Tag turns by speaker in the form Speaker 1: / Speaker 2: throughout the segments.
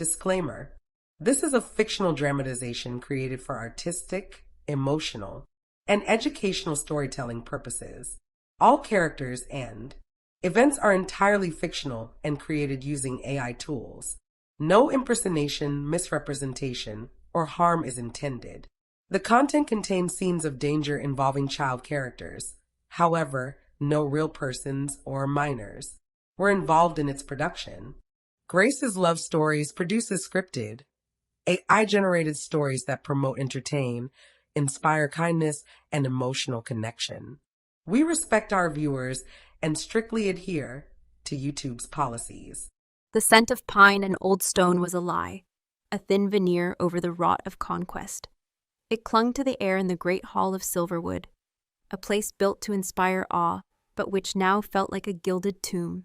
Speaker 1: Disclaimer: this is a fictional dramatization created for artistic, emotional, and educational storytelling purposes. All characters and events are entirely fictional and created using AI tools. No impersonation, misrepresentation, or harm is intended. The content contains scenes of danger involving child characters. However, no real persons or minors were involved in its production. Grace's Love Stories produces scripted, AI-generated stories that promote, entertain, inspire kindness, and emotional connection. We respect our viewers and strictly adhere to YouTube's policies.
Speaker 2: The scent of pine and old stone was a lie, a thin veneer over the rot of conquest. It clung to the air in the great hall of Silverwood, a place built to inspire awe, but which now felt like a gilded tomb.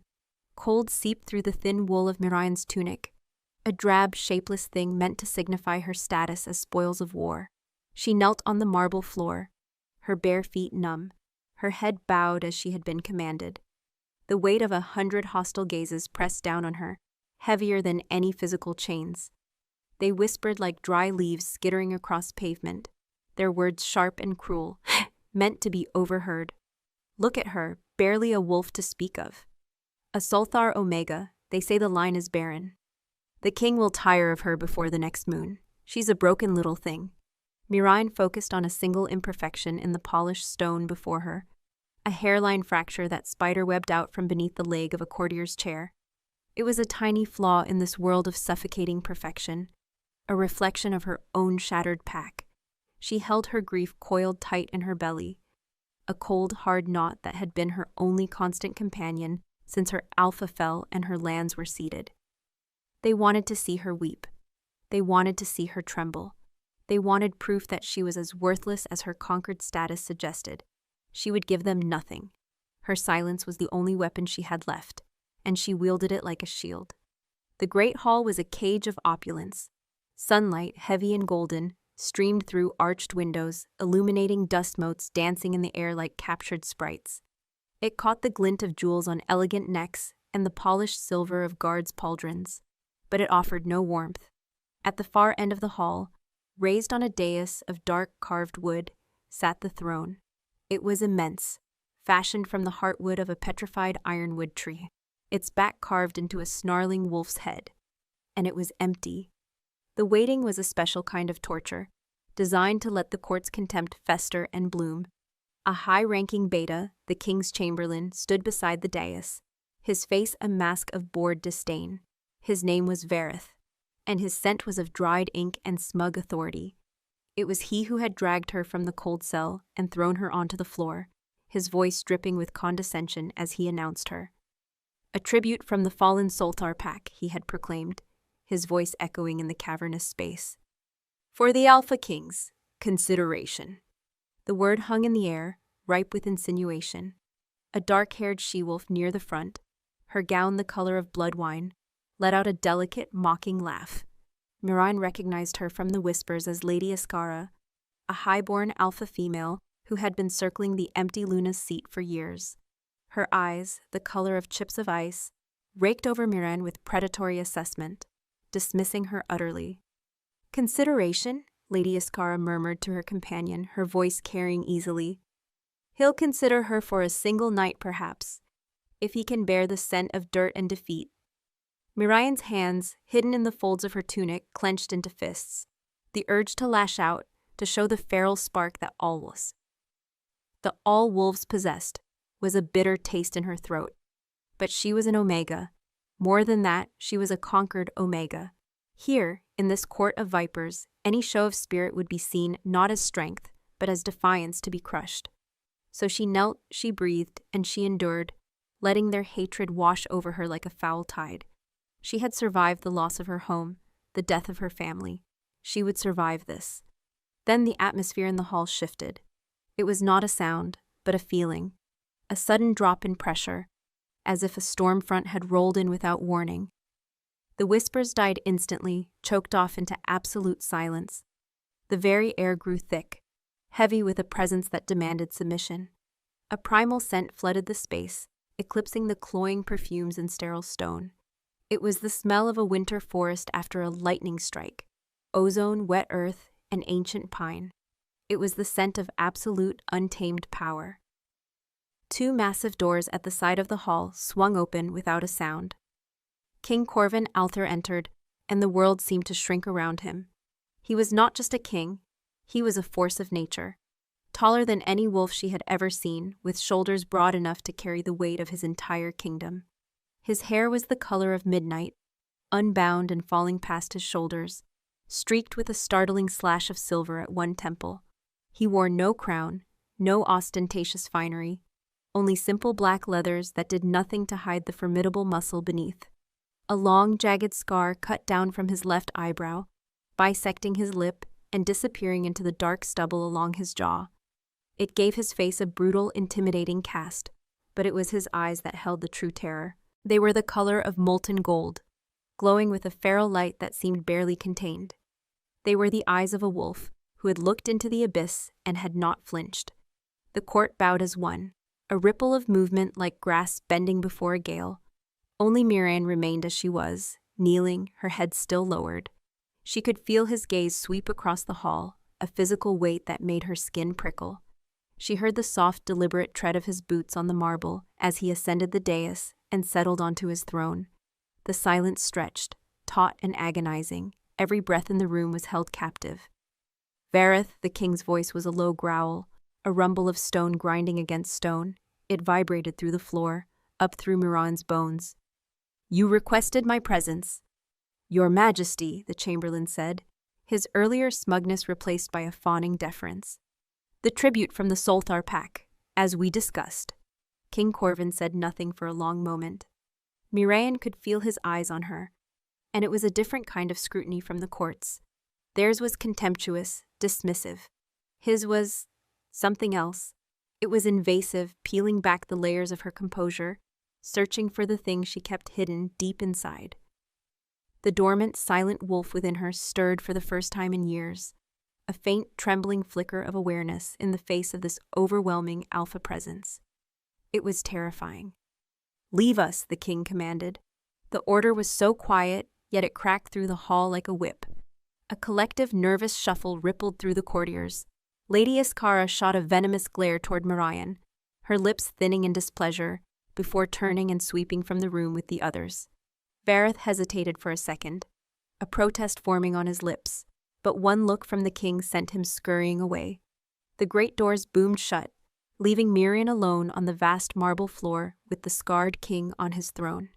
Speaker 2: Cold seeped through the thin wool of Miriam's tunic, a drab, shapeless thing meant to signify her status as spoils of war. She knelt on the marble floor, her bare feet numb, her head bowed as she had been commanded. The weight of 100 hostile gazes pressed down on her, heavier than any physical chains. They whispered like dry leaves skittering across pavement, their words sharp and cruel, meant to be overheard. Look at her, barely a wolf to speak of. A Sulthar Omega, they say the line is barren. The king will tire of her before the next moon. She's a broken little thing. Miriam focused on a single imperfection in the polished stone before her, a hairline fracture that spiderwebbed out from beneath the leg of a courtier's chair. It was a tiny flaw in this world of suffocating perfection, a reflection of her own shattered pack. She held her grief coiled tight in her belly, a cold, hard knot that had been her only constant companion since her alpha fell and her lands were ceded. They wanted to see her weep. They wanted to see her tremble. They wanted proof that she was as worthless as her conquered status suggested. She would give them nothing. Her silence was the only weapon she had left, and she wielded it like a shield. The great hall was a cage of opulence. Sunlight, heavy and golden, streamed through arched windows, illuminating dust motes dancing in the air like captured sprites. It caught the glint of jewels on elegant necks and the polished silver of guards' pauldrons, but it offered no warmth. At the far end of the hall, raised on a dais of dark carved wood, sat the throne. It was immense, fashioned from the heartwood of a petrified ironwood tree, its back carved into a snarling wolf's head. And it was empty. The waiting was a special kind of torture, designed to let the court's contempt fester and bloom. A high-ranking beta, the king's chamberlain, stood beside the dais, his face a mask of bored disdain. His name was Verith, and his scent was of dried ink and smug authority. It was he who had dragged her from the cold cell and thrown her onto the floor, his voice dripping with condescension as he announced her. A tribute from the fallen Sulthar pack, he had proclaimed, his voice echoing in the cavernous space. For the Alpha Kings, consideration. The word hung in the air, ripe with insinuation. A dark-haired she-wolf near the front, her gown the color of blood wine, let out a delicate, mocking laugh. Miriam recognized her from the whispers as Lady Ascara, a high-born alpha female who had been circling the empty Luna's seat for years. Her eyes, the color of chips of ice, raked over Miriam with predatory assessment, dismissing her utterly. Consideration, Lady Ascara murmured to her companion, her voice carrying easily. He'll consider her for a single night, perhaps, if he can bear the scent of dirt and defeat. Miriam's hands, hidden in the folds of her tunic, clenched into fists, the urge to lash out, to show the feral spark that all wolves possessed, was a bitter taste in her throat. But she was an Omega. More than that, she was a conquered Omega. Here, in this court of vipers, any show of spirit would be seen not as strength, but as defiance to be crushed. So she knelt, she breathed, and she endured, letting their hatred wash over her like a foul tide. She had survived the loss of her home, the death of her family. She would survive this. Then the atmosphere in the hall shifted. It was not a sound, but a feeling. A sudden drop in pressure, as if a storm front had rolled in without warning. The whispers died instantly, choked off into absolute silence. The very air grew thick, heavy with a presence that demanded submission. A primal scent flooded the space, eclipsing the cloying perfumes and sterile stone. It was the smell of a winter forest after a lightning strike, ozone, wet earth, and ancient pine. It was the scent of absolute, untamed power. Two massive doors at the side of the hall swung open without a sound. King Corvin Alther entered, and the world seemed to shrink around him. He was not just a king, he was a force of nature, taller than any wolf she had ever seen, with shoulders broad enough to carry the weight of his entire kingdom. His hair was the color of midnight, unbound and falling past his shoulders, streaked with a startling slash of silver at one temple. He wore no crown, no ostentatious finery, only simple black leathers that did nothing to hide the formidable muscle beneath. A long, jagged scar cut down from his left eyebrow, bisecting his lip and disappearing into the dark stubble along his jaw. It gave his face a brutal, intimidating cast, but it was his eyes that held the true terror. They were the color of molten gold, glowing with a feral light that seemed barely contained. They were the eyes of a wolf who had looked into the abyss and had not flinched. The court bowed as one, a ripple of movement like grass bending before a gale. Only Miriam remained as she was, kneeling, her head still lowered. She could feel his gaze sweep across the hall, a physical weight that made her skin prickle. She heard the soft, deliberate tread of his boots on the marble as he ascended the dais and settled onto his throne. The silence stretched, taut and agonizing. Every breath in the room was held captive. Vareth, the king's voice was a low growl, a rumble of stone grinding against stone. It vibrated through the floor, up through Miriam's bones. "You requested my presence." "Your Majesty," the chamberlain said, his earlier smugness replaced by a fawning deference. "The tribute from the Solthar pack, as we discussed." King Corvin said nothing for a long moment. Miriam could feel his eyes on her, and it was a different kind of scrutiny from the court's. Theirs was contemptuous, dismissive. His was something else. It was invasive, peeling back the layers of her composure, searching for the thing she kept hidden deep inside. The dormant, silent wolf within her stirred for the first time in years, a faint, trembling flicker of awareness in the face of this overwhelming alpha presence. It was terrifying. "Leave us," the king commanded. The order was so quiet, yet it cracked through the hall like a whip. A collective, nervous shuffle rippled through the courtiers. Lady Iskara shot a venomous glare toward Miriam, her lips thinning in displeasure, before turning and sweeping from the room with the others. Vareth hesitated for a second, a protest forming on his lips, but one look from the king sent him scurrying away. The great doors boomed shut, leaving Miriam alone on the vast marble floor with the scarred king on his throne.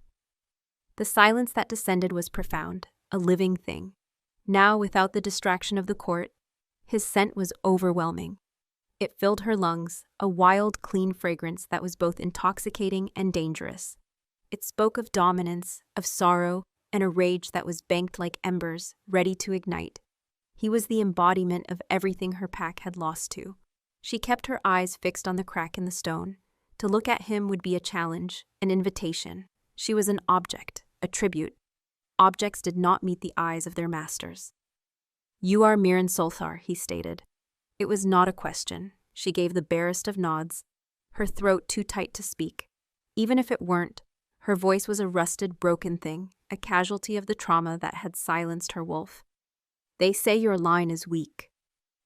Speaker 2: The silence that descended was profound, a living thing. Now, without the distraction of the court, his scent was overwhelming. It filled her lungs, a wild, clean fragrance that was both intoxicating and dangerous. It spoke of dominance, of sorrow, and a rage that was banked like embers, ready to ignite. He was the embodiment of everything her pack had lost to. She kept her eyes fixed on the crack in the stone. To look at him would be a challenge, an invitation. She was an object, a tribute. Objects did not meet the eyes of their masters. "You are Miriam Solthar," he stated. It was not a question. She gave the barest of nods, her throat too tight to speak. Even if it weren't, her voice was a rusted, broken thing, a casualty of the trauma that had silenced her wolf. "They say your line is weak,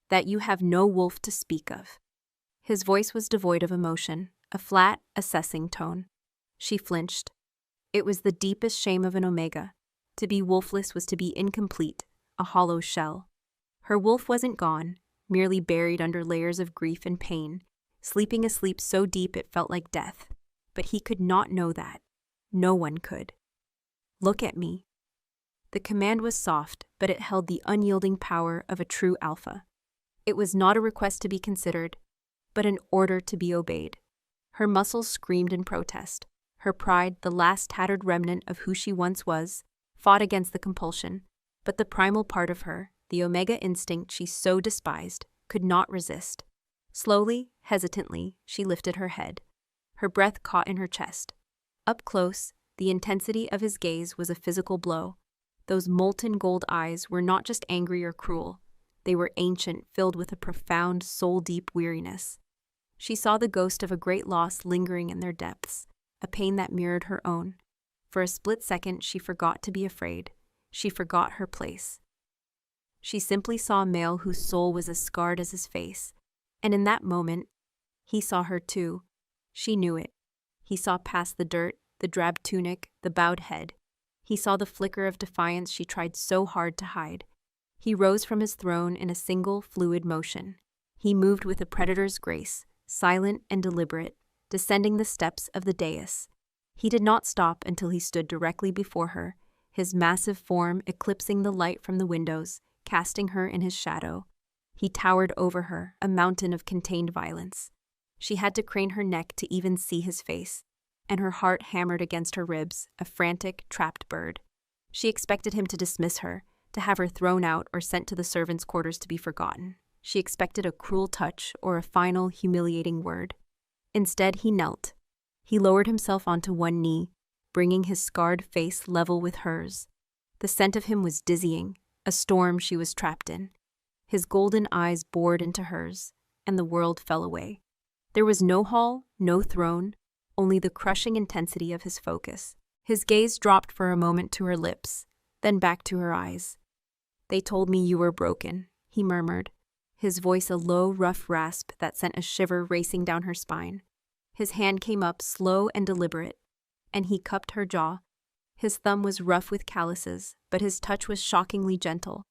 Speaker 2: that you have no wolf to speak of." His voice was devoid of emotion, a flat, assessing tone. She flinched. It was the deepest shame of an Omega. To be wolfless was to be incomplete, a hollow shell. Her wolf wasn't gone, merely buried under layers of grief and pain, sleeping a sleep so deep it felt like death. But he could not know that. No one could. "Look at me." The command was soft, but it held the unyielding power of a true alpha. It was not a request to be considered, but an order to be obeyed. Her muscles screamed in protest. Her pride, the last tattered remnant of who she once was, fought against the compulsion, but the primal part of her, the Omega instinct she so despised, could not resist. Slowly, hesitantly, she lifted her head. Her breath caught in her chest. Up close, the intensity of his gaze was a physical blow. Those molten gold eyes were not just angry or cruel. They were ancient, filled with a profound, soul-deep weariness. She saw the ghost of a great loss lingering in their depths, a pain that mirrored her own. For a split second, she forgot to be afraid. She forgot her place. She simply saw a male whose soul was as scarred as his face. And in that moment, he saw her too. She knew it. He saw past the dirt, the drab tunic, the bowed head. He saw the flicker of defiance she tried so hard to hide. He rose from his throne in a single, fluid motion. He moved with a predator's grace, silent and deliberate, descending the steps of the dais. He did not stop until he stood directly before her, his massive form eclipsing the light from the windows, casting her in his shadow. He towered over her, a mountain of contained violence. She had to crane her neck to even see his face, and her heart hammered against her ribs, a frantic, trapped bird. She expected him to dismiss her, to have her thrown out or sent to the servants' quarters to be forgotten. She expected a cruel touch or a final, humiliating word. Instead, he knelt. He lowered himself onto one knee, bringing his scarred face level with hers. The scent of him was dizzying, a storm she was trapped in. His golden eyes bored into hers, and the world fell away. There was no hall, no throne, only the crushing intensity of his focus. His gaze dropped for a moment to her lips, then back to her eyes. "They told me you were broken," he murmured, his voice a low, rough rasp that sent a shiver racing down her spine. His hand came up, slow and deliberate, and he cupped her jaw. His thumb was rough with calluses, but his touch was shockingly gentle.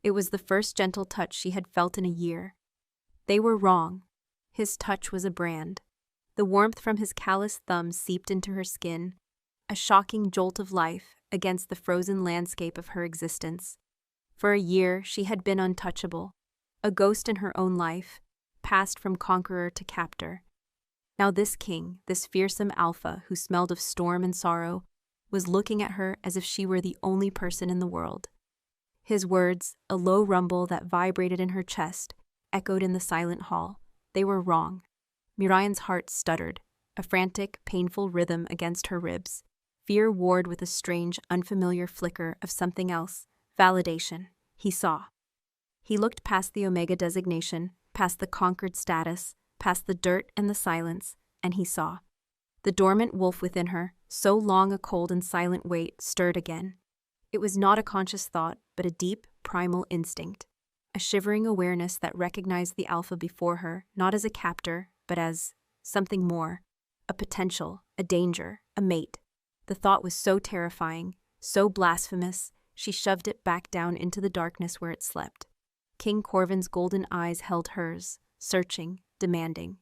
Speaker 2: It was the first gentle touch she had felt in a year. They were wrong. His touch was a brand. The warmth from his calloused thumb seeped into her skin, a shocking jolt of life against the frozen landscape of her existence. For a year, she had been untouchable, a ghost in her own life, passed from conqueror to captor. Now this king, this fearsome alpha who smelled of storm and sorrow, was looking at her as if she were the only person in the world. His words, a low rumble that vibrated in her chest, echoed in the silent hall. They were wrong. Miriam's heart stuttered, a frantic, painful rhythm against her ribs. Fear warred with a strange, unfamiliar flicker of something else. Validation. He saw. He looked past the Omega designation, past the conquered status, past the dirt and the silence, and he saw. The dormant wolf within her, so long a cold and silent weight, stirred again. It was not a conscious thought, but a deep, primal instinct. A shivering awareness that recognized the alpha before her, not as a captor, but as something more. A potential, a danger, a mate. The thought was so terrifying, so blasphemous, she shoved it back down into the darkness where it slept. King Corvin's golden eyes held hers, searching, demanding.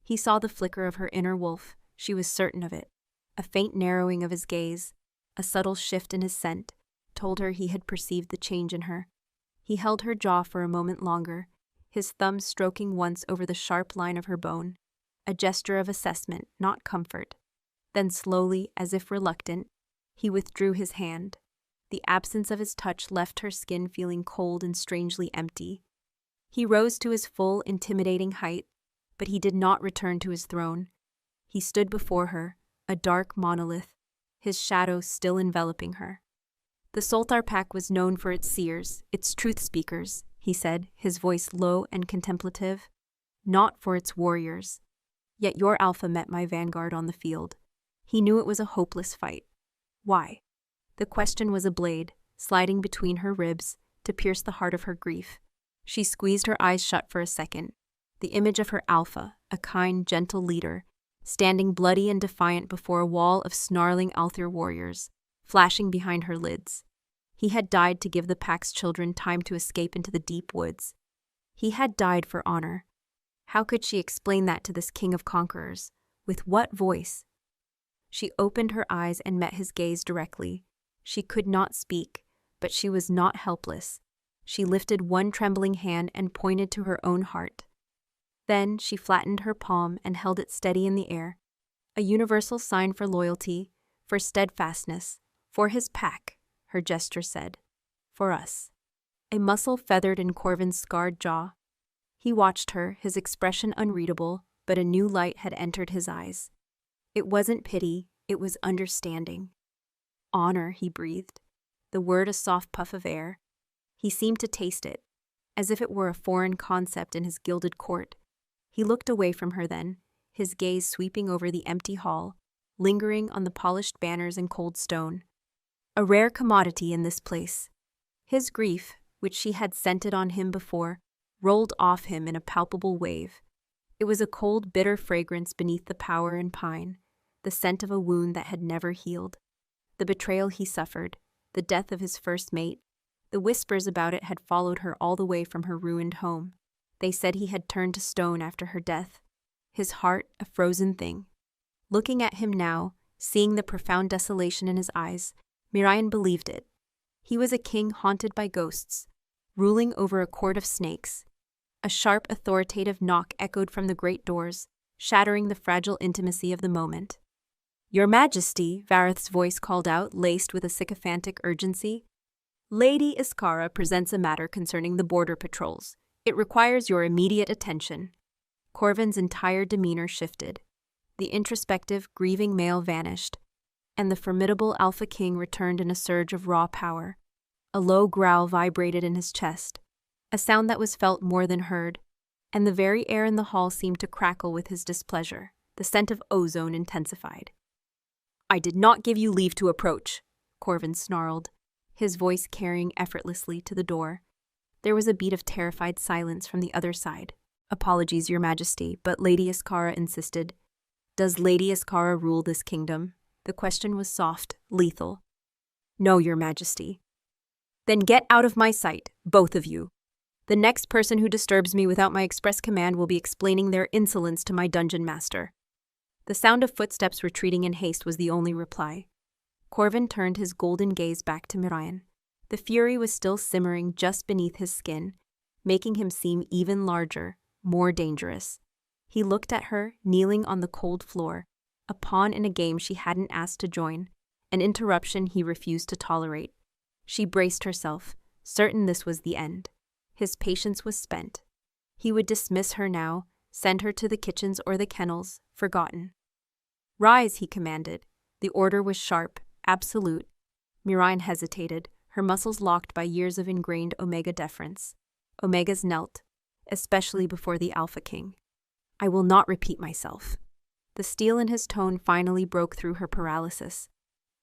Speaker 2: He saw the flicker of her inner wolf, she was certain of it. A faint narrowing of his gaze, a subtle shift in his scent, told her he had perceived the change in her. He held her jaw for a moment longer, his thumb stroking once over the sharp line of her bone, a gesture of assessment, not comfort. Then slowly, as if reluctant, he withdrew his hand. The absence of his touch left her skin feeling cold and strangely empty. He rose to his full, intimidating height, but he did not return to his throne. He stood before her, a dark monolith, his shadow still enveloping her. The Soltar pack was known for its seers, its truth speakers, he said, his voice low and contemplative, not for its warriors. Yet your alpha met my vanguard on the field. He knew it was a hopeless fight. Why? The question was a blade, sliding between her ribs to pierce the heart of her grief. She squeezed her eyes shut for a second. The image of her alpha, a kind, gentle leader, standing bloody and defiant before a wall of snarling Althir warriors, flashing behind her lids. He had died to give the pack's children time to escape into the deep woods. He had died for honor. How could she explain that to this king of conquerors? With what voice? She opened her eyes and met his gaze directly. She could not speak, but she was not helpless. She lifted one trembling hand and pointed to her own heart. Then she flattened her palm and held it steady in the air, a universal sign for loyalty, for steadfastness, for his pack, her gesture said. For us. A muscle feathered in Corvin's scarred jaw. He watched her, his expression unreadable, but a new light had entered his eyes. It wasn't pity, it was understanding. Honor, he breathed, the word a soft puff of air. He seemed to taste it, as if it were a foreign concept in his gilded court. He looked away from her then, his gaze sweeping over the empty hall, lingering on the polished banners and cold stone. A rare commodity in this place. His grief, which she had scented on him before, rolled off him in a palpable wave. It was a cold, bitter fragrance beneath the power and pine, the scent of a wound that had never healed. The betrayal he suffered, the death of his first mate, the whispers about it had followed her all the way from her ruined home. They said he had turned to stone after her death, his heart a frozen thing. Looking at him now, seeing the profound desolation in his eyes, Miriam believed it. He was a king haunted by ghosts, ruling over a court of snakes. A sharp, authoritative knock echoed from the great doors, shattering the fragile intimacy of the moment. "Your Majesty," Vareth's voice called out, laced with a sycophantic urgency. "Lady Iskara presents a matter concerning the border patrols. It requires your immediate attention." Corvin's entire demeanor shifted. The introspective, grieving male vanished, and the formidable Alpha King returned in a surge of raw power. A low growl vibrated in his chest, a sound that was felt more than heard, and the very air in the hall seemed to crackle with his displeasure. The scent of ozone intensified. "I did not give you leave to approach," Corvin snarled, his voice carrying effortlessly to the door. There was a beat of terrified silence from the other side. "Apologies, Your Majesty, but Lady Iskara insisted." "Does Lady Iskara rule this kingdom?" The question was soft, lethal. "No, Your Majesty." "Then get out of my sight, both of you. The next person who disturbs me without my express command will be explaining their insolence to my dungeon master." The sound of footsteps retreating in haste was the only reply. Corvin turned his golden gaze back to Miriam. The fury was still simmering just beneath his skin, making him seem even larger, more dangerous. He looked at her, kneeling on the cold floor, a pawn in a game she hadn't asked to join, an interruption he refused to tolerate. She braced herself, certain this was the end. His patience was spent. He would dismiss her now, send her to the kitchens or the kennels, forgotten. "Rise," he commanded. The order was sharp, absolute. Miriam hesitated, her muscles locked by years of ingrained Omega deference. Omegas knelt, especially before the Alpha King. "I will not repeat myself." The steel in his tone finally broke through her paralysis.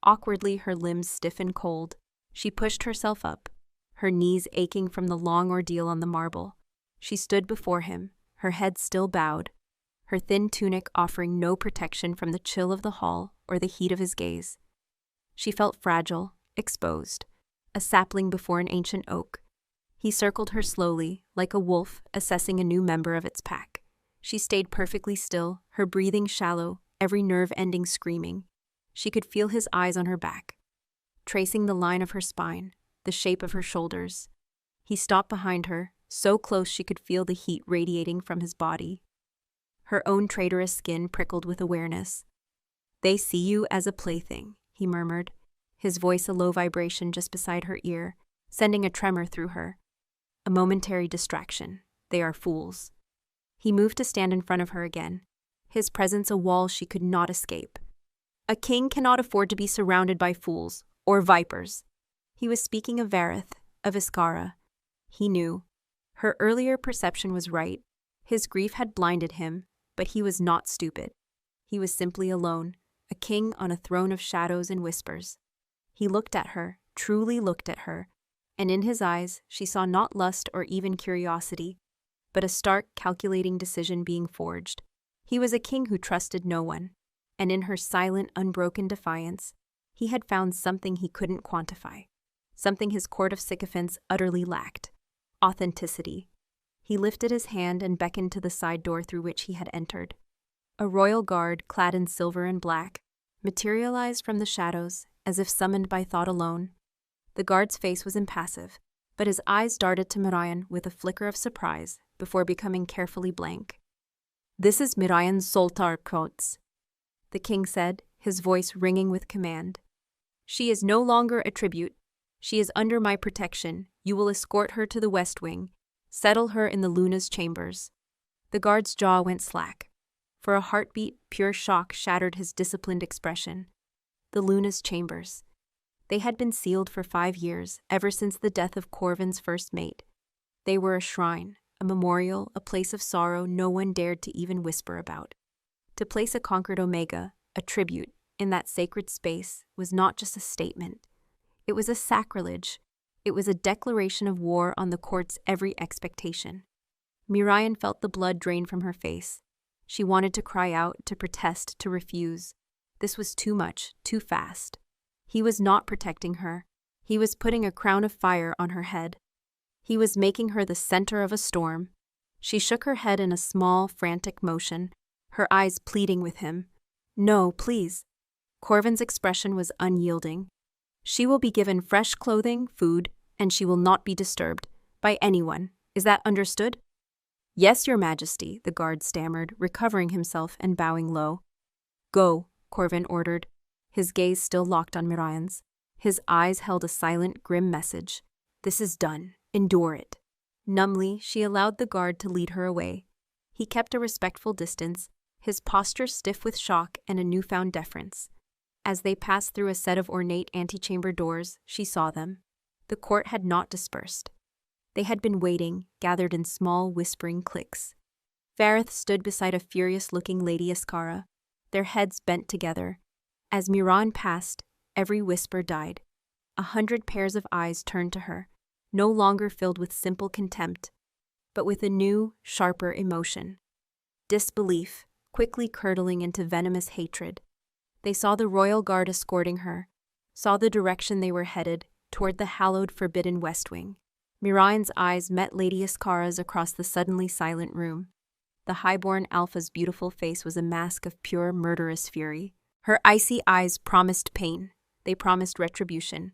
Speaker 2: Awkwardly, her limbs stiff and cold, she pushed herself up, her knees aching from the long ordeal on the marble. She stood before him, her head still bowed, her thin tunic offering no protection from the chill of the hall or the heat of his gaze. She felt fragile, exposed, a sapling before an ancient oak. He circled her slowly, like a wolf assessing a new member of its pack. She stayed perfectly still, her breathing shallow, every nerve ending screaming. She could feel his eyes on her back, tracing the line of her spine, the shape of her shoulders. He stopped behind her, so close she could feel the heat radiating from his body. Her own traitorous skin prickled with awareness. "They see you as a plaything," he murmured, his voice a low vibration just beside her ear, sending a tremor through her. "A momentary distraction. They are fools." He moved to stand in front of her again, his presence a wall she could not escape. "A king cannot afford to be surrounded by fools, or vipers." He was speaking of Vareth, of Iskara. He knew. Her earlier perception was right. His grief had blinded him, but he was not stupid. He was simply alone, a king on a throne of shadows and whispers. He looked at her, truly looked at her, and in his eyes she saw not lust or even curiosity, but a stark, calculating decision being forged. He was a king who trusted no one, and in her silent, unbroken defiance, he had found something he couldn't quantify, something his court of sycophants utterly lacked: authenticity. He lifted his hand and beckoned to the side door through which he had entered. A royal guard, clad in silver and black, materialized from the shadows, as if summoned by thought alone. The guard's face was impassive, but his eyes darted to Miriam with a flicker of surprise before becoming carefully blank. "This is Miriam Soltarkots," the king said, his voice ringing with command. "She is no longer a tribute. She is under my protection. You will escort her to the West Wing. Settle her in the Luna's chambers." The guard's jaw went slack. For a heartbeat, pure shock shattered his disciplined expression. The Luna's chambers. They had been sealed for 5 years, ever since the death of Corvin's first mate. They were a shrine, a memorial, a place of sorrow no one dared to even whisper about. To place a conquered Omega, a tribute, in that sacred space was not just a statement. It was a sacrilege. It was a declaration of war on the court's every expectation. Miriam felt the blood drain from her face. She wanted to cry out, to protest, to refuse. This was too much, too fast. He was not protecting her. He was putting a crown of fire on her head. He was making her the center of a storm. She shook her head in a small, frantic motion, her eyes pleading with him. No, please. Corvin's expression was unyielding. She will be given fresh clothing, food, and she will not be disturbed by anyone. Is that understood? Yes, Your Majesty, the guard stammered, recovering himself and bowing low. Go, Corvin ordered, his gaze still locked on Miriam's. His eyes held a silent, grim message. This is done. Endure it. Numbly, she allowed the guard to lead her away. He kept a respectful distance, his posture stiff with shock and a newfound deference. As they passed through a set of ornate antechamber doors, she saw them. The court had not dispersed. They had been waiting, gathered in small, whispering cliques. Vareth stood beside a furious-looking Lady Ascara, their heads bent together. As Miriam passed, every whisper died. 100 pairs of eyes turned to her, no longer filled with simple contempt, but with a new, sharper emotion. Disbelief, quickly curdling into venomous hatred. They saw the royal guard escorting her, saw the direction they were headed, toward the hallowed, forbidden West Wing. Miriam's eyes met Lady Ascara's across the suddenly silent room. The highborn Alpha's beautiful face was a mask of pure, murderous fury. Her icy eyes promised pain. They promised retribution.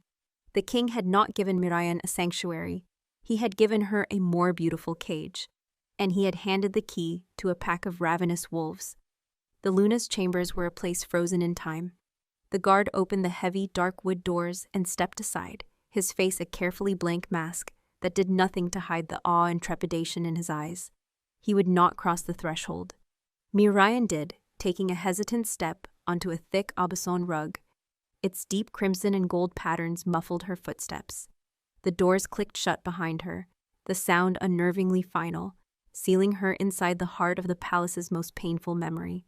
Speaker 2: The king had not given Miriam a sanctuary. He had given her a more beautiful cage, and he had handed the key to a pack of ravenous wolves. The Luna's chambers were a place frozen in time. The guard opened the heavy, dark wood doors and stepped aside, his face a carefully blank mask that did nothing to hide the awe and trepidation in his eyes. He would not cross the threshold. Miriam did, taking a hesitant step onto a thick Aubusson rug. Its deep crimson and gold patterns muffled her footsteps. The doors clicked shut behind her, the sound unnervingly final, sealing her inside the heart of the palace's most painful memory.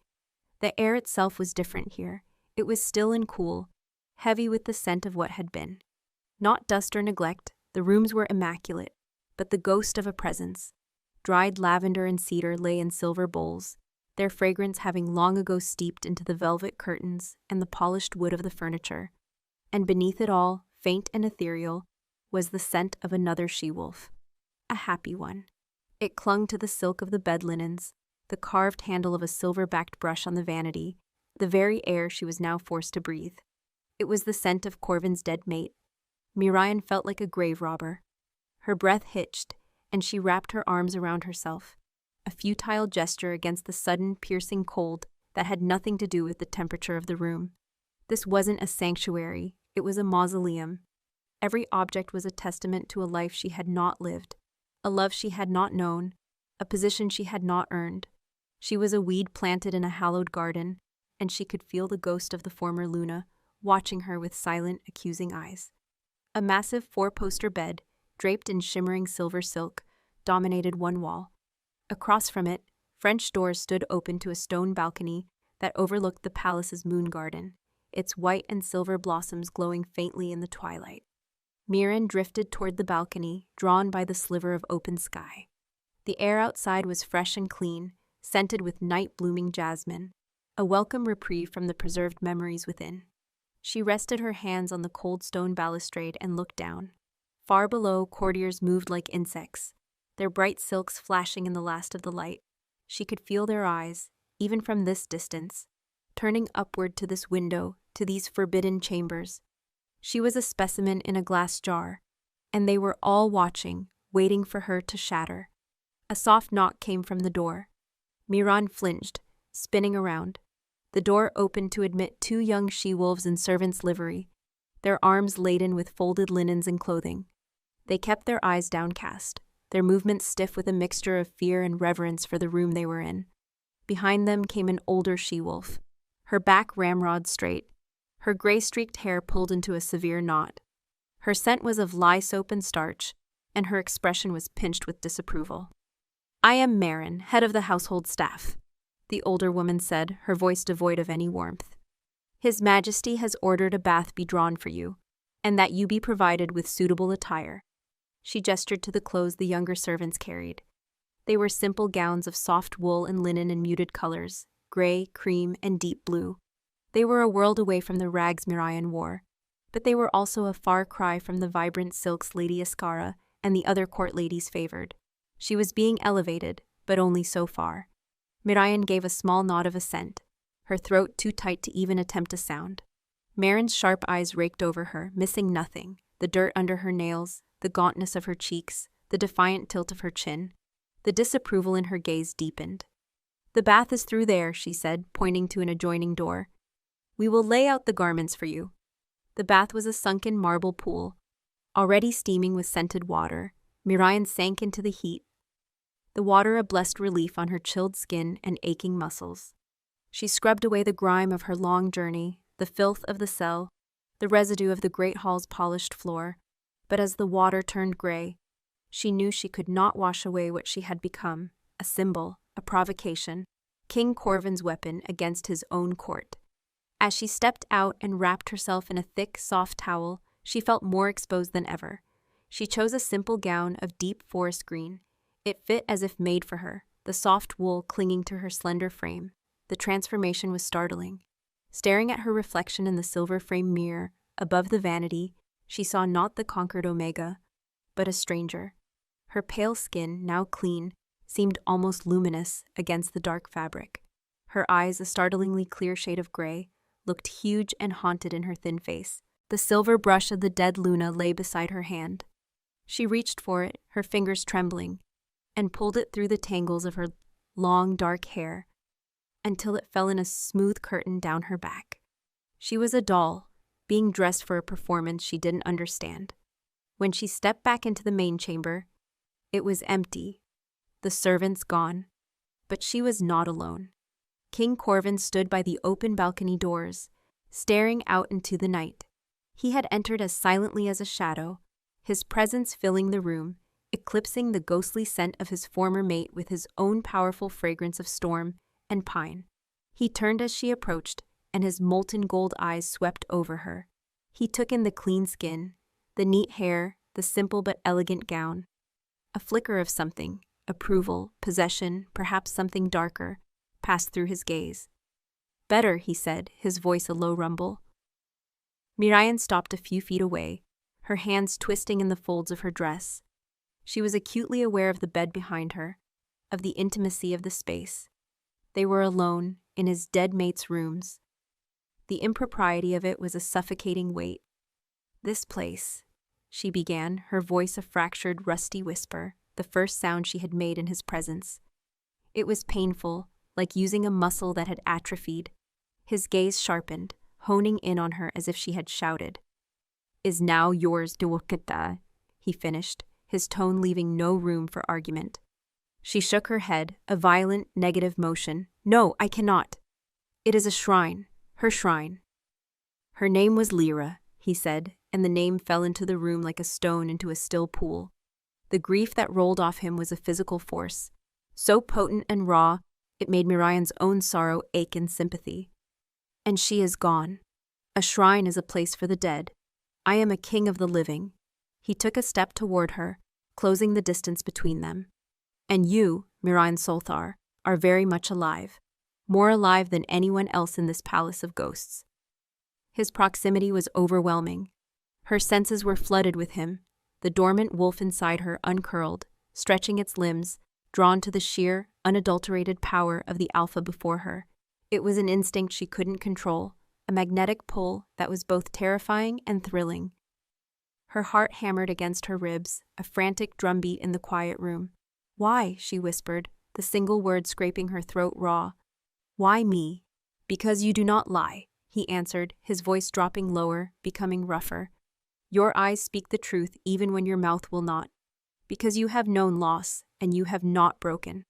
Speaker 2: The air itself was different here. It was still and cool, heavy with the scent of what had been. Not dust or neglect, the rooms were immaculate, but the ghost of a presence. Dried lavender and cedar lay in silver bowls, their fragrance having long ago steeped into the velvet curtains and the polished wood of the furniture. And beneath it all, faint and ethereal, was the scent of another she-wolf. A happy one. It clung to the silk of the bed linens, the carved handle of a silver-backed brush on the vanity, the very air she was now forced to breathe. It was the scent of Corvin's dead mate. Miriam felt like a grave robber. Her breath hitched, and she wrapped her arms around herself, a futile gesture against the sudden, piercing cold that had nothing to do with the temperature of the room. This wasn't a sanctuary, it was a mausoleum. Every object was a testament to a life she had not lived, a love she had not known, a position she had not earned. She was a weed planted in a hallowed garden, and she could feel the ghost of the former Luna, watching her with silent, accusing eyes. A massive 4-poster bed, draped in shimmering silver silk, dominated one wall. Across from it, French doors stood open to a stone balcony that overlooked the palace's moon garden, its white and silver blossoms glowing faintly in the twilight. Miriam drifted toward the balcony, drawn by the sliver of open sky. The air outside was fresh and clean, scented with night-blooming jasmine, a welcome reprieve from the preserved memories within. She rested her hands on the cold stone balustrade and looked down. Far below, courtiers moved like insects, their bright silks flashing in the last of the light. She could feel their eyes, even from this distance, turning upward to this window, to these forbidden chambers. She was a specimen in a glass jar, and they were all watching, waiting for her to shatter. A soft knock came from the door. Miriam flinched, spinning around. The door opened to admit 2 young she-wolves in servants' livery, their arms laden with folded linens and clothing. They kept their eyes downcast, their movements stiff with a mixture of fear and reverence for the room they were in. Behind them came an older she-wolf, her back ramrod straight, her gray-streaked hair pulled into a severe knot. Her scent was of lye soap and starch, and her expression was pinched with disapproval. "I am Marin, head of the household staff," the older woman said, her voice devoid of any warmth. His Majesty has ordered a bath be drawn for you, and that you be provided with suitable attire." She gestured to the clothes the younger servants carried. They were simple gowns of soft wool and linen in muted colors, gray, cream, and deep blue. They were a world away from the rags Miriam wore, but they were also a far cry from the vibrant silks Lady Ascara and the other court ladies favored. She was being elevated, but only so far. Miriam gave a small nod of assent, her throat too tight to even attempt a sound. Marin's sharp eyes raked over her, missing nothing: the dirt under her nails, the gauntness of her cheeks, the defiant tilt of her chin. The disapproval in her gaze deepened. "The bath is through there," she said, pointing to an adjoining door. "We will lay out the garments for you." The bath was a sunken marble pool, already steaming with scented water. Miriam sank into the heat, the water a blessed relief on her chilled skin and aching muscles. She scrubbed away the grime of her long journey, the filth of the cell, the residue of the great hall's polished floor, but as the water turned gray, she knew she could not wash away what she had become: a symbol, a provocation, King Corvin's weapon against his own court. As she stepped out and wrapped herself in a thick, soft towel, she felt more exposed than ever. She chose a simple gown of deep forest green. It fit as if made for her, the soft wool clinging to her slender frame. The transformation was startling. Staring at her reflection in the silver-framed mirror above the vanity, she saw not the conquered Omega, but a stranger. Her pale skin, now clean, seemed almost luminous against the dark fabric. Her eyes, a startlingly clear shade of gray, looked huge and haunted in her thin face. The silver brush of the dead Luna lay beside her hand. She reached for it, her fingers trembling, and pulled it through the tangles of her long, dark hair until it fell in a smooth curtain down her back. She was a doll, being dressed for a performance she didn't understand. When she stepped back into the main chamber, it was empty, the servants gone, but she was not alone. King Corvin stood by the open balcony doors, staring out into the night. He had entered as silently as a shadow, his presence filling the room, eclipsing the ghostly scent of his former mate with his own powerful fragrance of storm and pine. He turned as she approached, and his molten gold eyes swept over her. He took in the clean skin, the neat hair, the simple but elegant gown. A flicker of something, approval, possession, perhaps something darker, passed through his gaze. "Better," he said, his voice a low rumble. Miriam stopped a few feet away, her hands twisting in the folds of her dress. She was acutely aware of the bed behind her, of the intimacy of the space. They were alone, in his dead mate's rooms. The impropriety of it was a suffocating weight. "This place," she began, her voice a fractured, rusty whisper, the first sound she had made in his presence. It was painful, like using a muscle that had atrophied. His gaze sharpened, honing in on her as if she had shouted. "Is now yours, Duokita," he finished, his tone leaving no room for argument. She shook her head, a violent, negative motion. "No, I cannot. It is a shrine, her shrine." "Her name was Lyra," he said, and the name fell into the room like a stone into a still pool. The grief that rolled off him was a physical force, so potent and raw, it made Miriam's own sorrow ache in sympathy. "And she is gone. A shrine is a place for the dead. I am a king of the living." He took a step toward her, closing the distance between them. "And you, Miriam Solthar, are very much alive, more alive than anyone else in this palace of ghosts." His proximity was overwhelming. Her senses were flooded with him, the dormant wolf inside her uncurled, stretching its limbs, drawn to the sheer, unadulterated power of the alpha before her. It was an instinct she couldn't control, a magnetic pull that was both terrifying and thrilling. Her heart hammered against her ribs, a frantic drumbeat in the quiet room. "Why?" she whispered, the single word scraping her throat raw. "Why me?" "Because you do not lie," he answered, his voice dropping lower, becoming rougher. "Your eyes speak the truth even when your mouth will not. Because you have known loss, and you have not broken.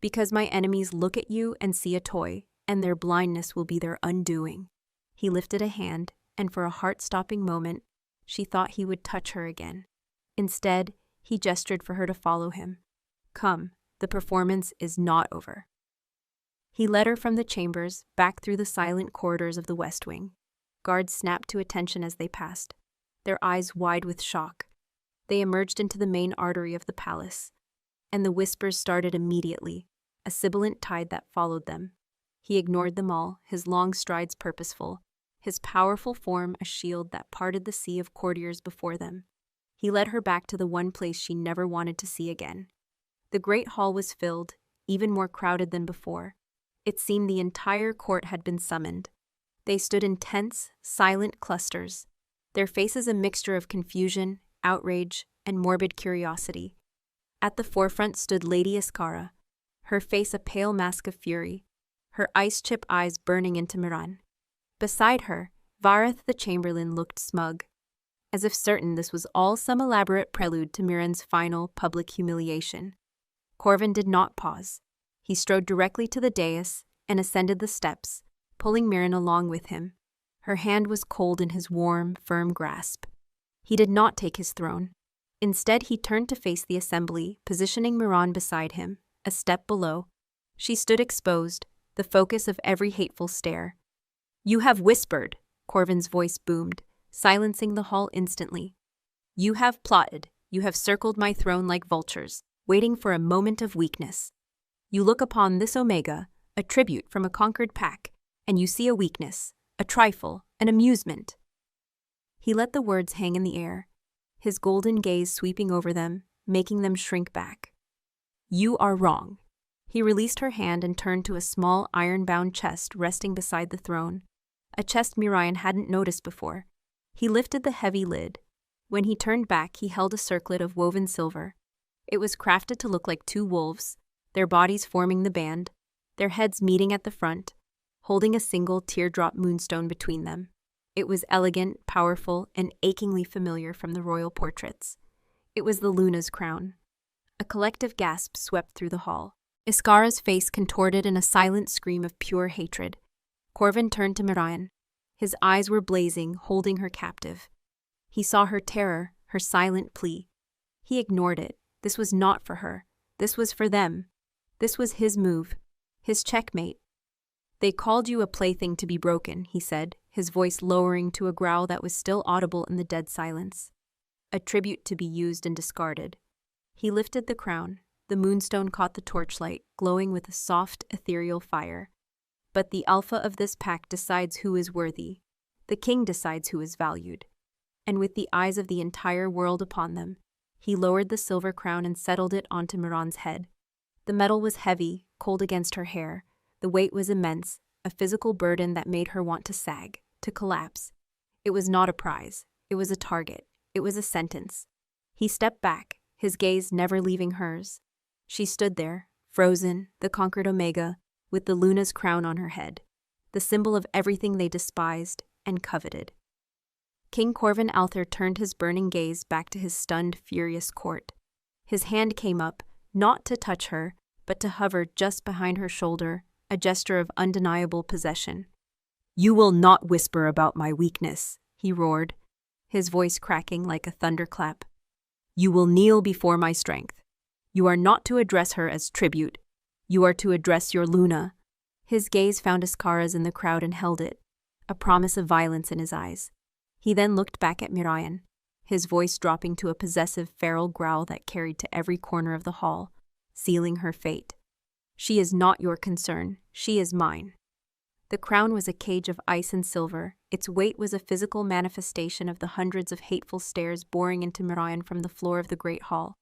Speaker 2: Because my enemies look at you and see a toy, and their blindness will be their undoing." He lifted a hand, and for a heart-stopping moment, she thought he would touch her again. Instead, he gestured for her to follow him. "Come, the performance is not over." He led her from the chambers, back through the silent corridors of the West Wing. Guards snapped to attention as they passed, their eyes wide with shock. They emerged into the main artery of the palace, and the whispers started immediately, a sibilant tide that followed them. He ignored them all, his long strides purposeful, his powerful form a shield that parted the sea of courtiers before them. He led her back to the one place she never wanted to see again. The great hall was filled, even more crowded than before. It seemed the entire court had been summoned. They stood in tense, silent clusters, their faces a mixture of confusion, outrage, and morbid curiosity. At the forefront stood Lady Iskara, her face a pale mask of fury, her ice-chip eyes burning into Miran. Beside her, Vareth the Chamberlain looked smug, as if certain this was all some elaborate prelude to Miran's final public humiliation. Corvin did not pause. He strode directly to the dais and ascended the steps, pulling Miran along with him. Her hand was cold in his warm, firm grasp. He did not take his throne. Instead, he turned to face the assembly, positioning Miran beside him, a step below. She stood exposed, the focus of every hateful stare. "You have whispered," Corvin's voice boomed, silencing the hall instantly. "You have plotted. You have circled my throne like vultures, waiting for a moment of weakness. You look upon this Omega, a tribute from a conquered pack, and you see a weakness, a trifle, an amusement." He let the words hang in the air, his golden gaze sweeping over them, making them shrink back. "You are wrong." He released her hand and turned to a small iron-bound chest resting beside the throne, a chest Miriam hadn't noticed before. He lifted the heavy lid. When he turned back, he held a circlet of woven silver. It was crafted to look like two wolves, their bodies forming the band, their heads meeting at the front, holding a single teardrop moonstone between them. It was elegant, powerful, and achingly familiar from the royal portraits. It was the Luna's crown. A collective gasp swept through the hall. Iskara's face contorted in a silent scream of pure hatred. Corvin turned to Miriam. His eyes were blazing, holding her captive. He saw her terror, her silent plea. He ignored it. This was not for her. This was for them. This was his move, his checkmate. "They called you a plaything to be broken," he said, his voice lowering to a growl that was still audible in the dead silence. "A tribute to be used and discarded." He lifted the crown. The moonstone caught the torchlight, glowing with a soft, ethereal fire. But the alpha of this pack decides who is worthy. The king decides who is valued. And with the eyes of the entire world upon them, he lowered the silver crown and settled it onto Miran's head. The metal was heavy, cold against her hair. The weight was immense, a physical burden that made her want to sag, to collapse. It was not a prize. It was a target. It was a sentence. He stepped back, his gaze never leaving hers. She stood there, frozen, the conquered Omega, with the Luna's crown on her head, the symbol of everything they despised and coveted. King Corvin Alther turned his burning gaze back to his stunned, furious court. His hand came up, not to touch her, but to hover just behind her shoulder, a gesture of undeniable possession. "You will not whisper about my weakness," he roared, his voice cracking like a thunderclap. "You will kneel before my strength. You are not to address her as tribute. You are to address your Luna." His gaze found Iskara's in the crowd and held it, a promise of violence in his eyes. He then looked back at Miriam, his voice dropping to a possessive feral growl that carried to every corner of the hall, sealing her fate. "She is not your concern. She is mine." The crown was a cage of ice and silver. Its weight was a physical manifestation of the hundreds of hateful stares boring into Miriam from the floor of the great hall.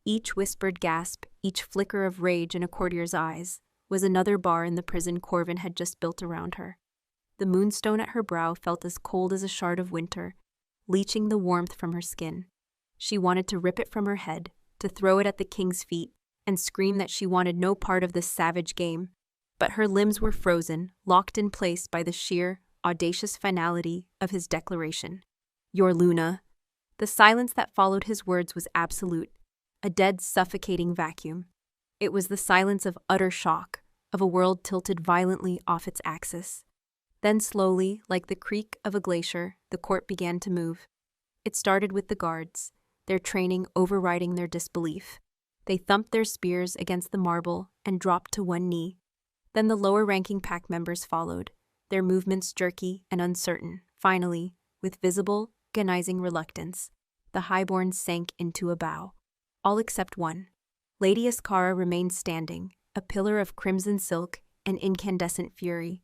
Speaker 2: Each whispered gasp, each flicker of rage in a courtier's eyes, was another bar in the prison Corvin had just built around her. The moonstone at her brow felt as cold as a shard of winter, leaching the warmth from her skin. She wanted to rip it from her head, to throw it at the king's feet, and scream that she wanted no part of this savage game. But her limbs were frozen, locked in place by the sheer, audacious finality of his declaration. "Your Luna." The silence that followed his words was absolute, a dead, suffocating vacuum. It was the silence of utter shock, of a world tilted violently off its axis. Then slowly, like the creak of a glacier, the court began to move. It started with the guards, their training overriding their disbelief. They thumped their spears against the marble and dropped to one knee. Then the lower-ranking pack members followed, their movements jerky and uncertain. Finally, with visible, agonizing reluctance, the highborns sank into a bow. All except one. Lady Iskara remained standing, a pillar of crimson silk and incandescent fury.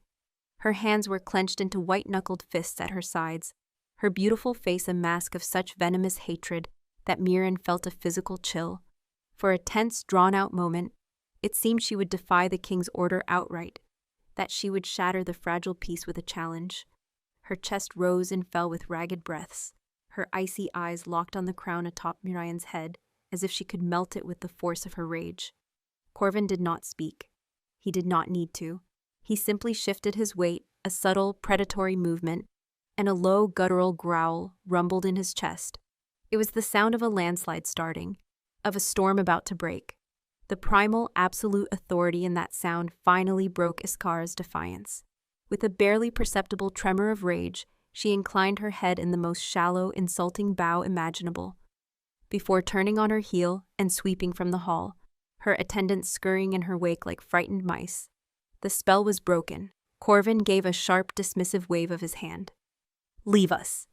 Speaker 2: Her hands were clenched into white-knuckled fists at her sides, her beautiful face a mask of such venomous hatred that Miran felt a physical chill. For a tense, drawn-out moment, it seemed she would defy the king's order outright, that she would shatter the fragile peace with a challenge. Her chest rose and fell with ragged breaths, her icy eyes locked on the crown atop Miriam's head, as if she could melt it with the force of her rage. Corvin did not speak. He did not need to. He simply shifted his weight, a subtle, predatory movement, and a low, guttural growl rumbled in his chest. It was the sound of a landslide starting, of a storm about to break. The primal, absolute authority in that sound finally broke Iskara's defiance. With a barely perceptible tremor of rage, she inclined her head in the most shallow, insulting bow imaginable, before turning on her heel and sweeping from the hall, her attendants scurrying in her wake like frightened mice. The spell was broken. Corvin gave a sharp, dismissive wave of his hand. "Leave us."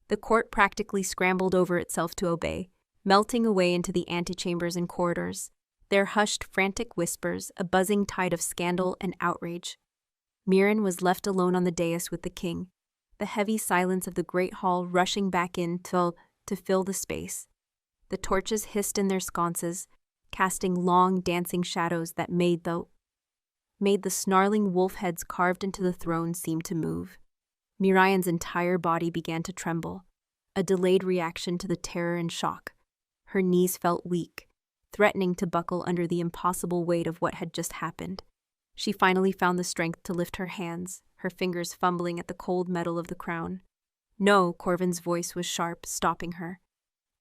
Speaker 2: The court practically scrambled over itself to obey, melting away into the antechambers and corridors, their hushed, frantic whispers a buzzing tide of scandal and outrage. Miran was left alone on the dais with the king, the heavy silence of the great hall rushing back in to fill the space. The torches hissed in their sconces, casting long, dancing shadows that made the snarling wolf heads carved into the throne seem to move. Miriam's entire body began to tremble, a delayed reaction to the terror and shock. Her knees felt weak, threatening to buckle under the impossible weight of what had just happened. She finally found the strength to lift her hands, her fingers fumbling at the cold metal of the crown. "No," Corvin's voice was sharp, stopping her.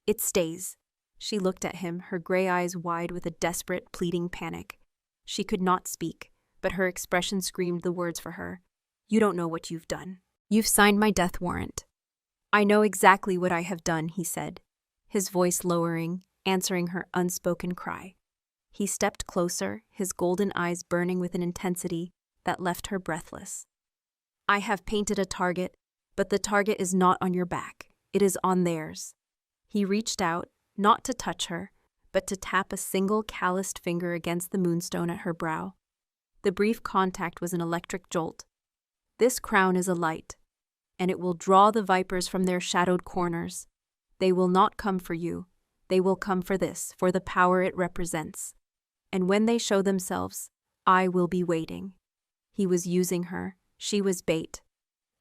Speaker 2: "It stays." She looked at him, her gray eyes wide with a desperate, pleading panic. She could not speak, but her expression screamed the words for her. "You don't know what you've done. You've signed my death warrant." "I know exactly what I have done," he said, his voice lowering, answering her unspoken cry. He stepped closer, his golden eyes burning with an intensity that left her breathless. "I have painted a target, but the target is not on your back. It is on theirs." He reached out, not to touch her, but to tap a single calloused finger against the moonstone at her brow. The brief contact was an electric jolt. "This crown is a light, and it will draw the vipers from their shadowed corners. They will not come for you. They will come for this, for the power it represents. And when they show themselves, I will be waiting." He was using her. She was bait.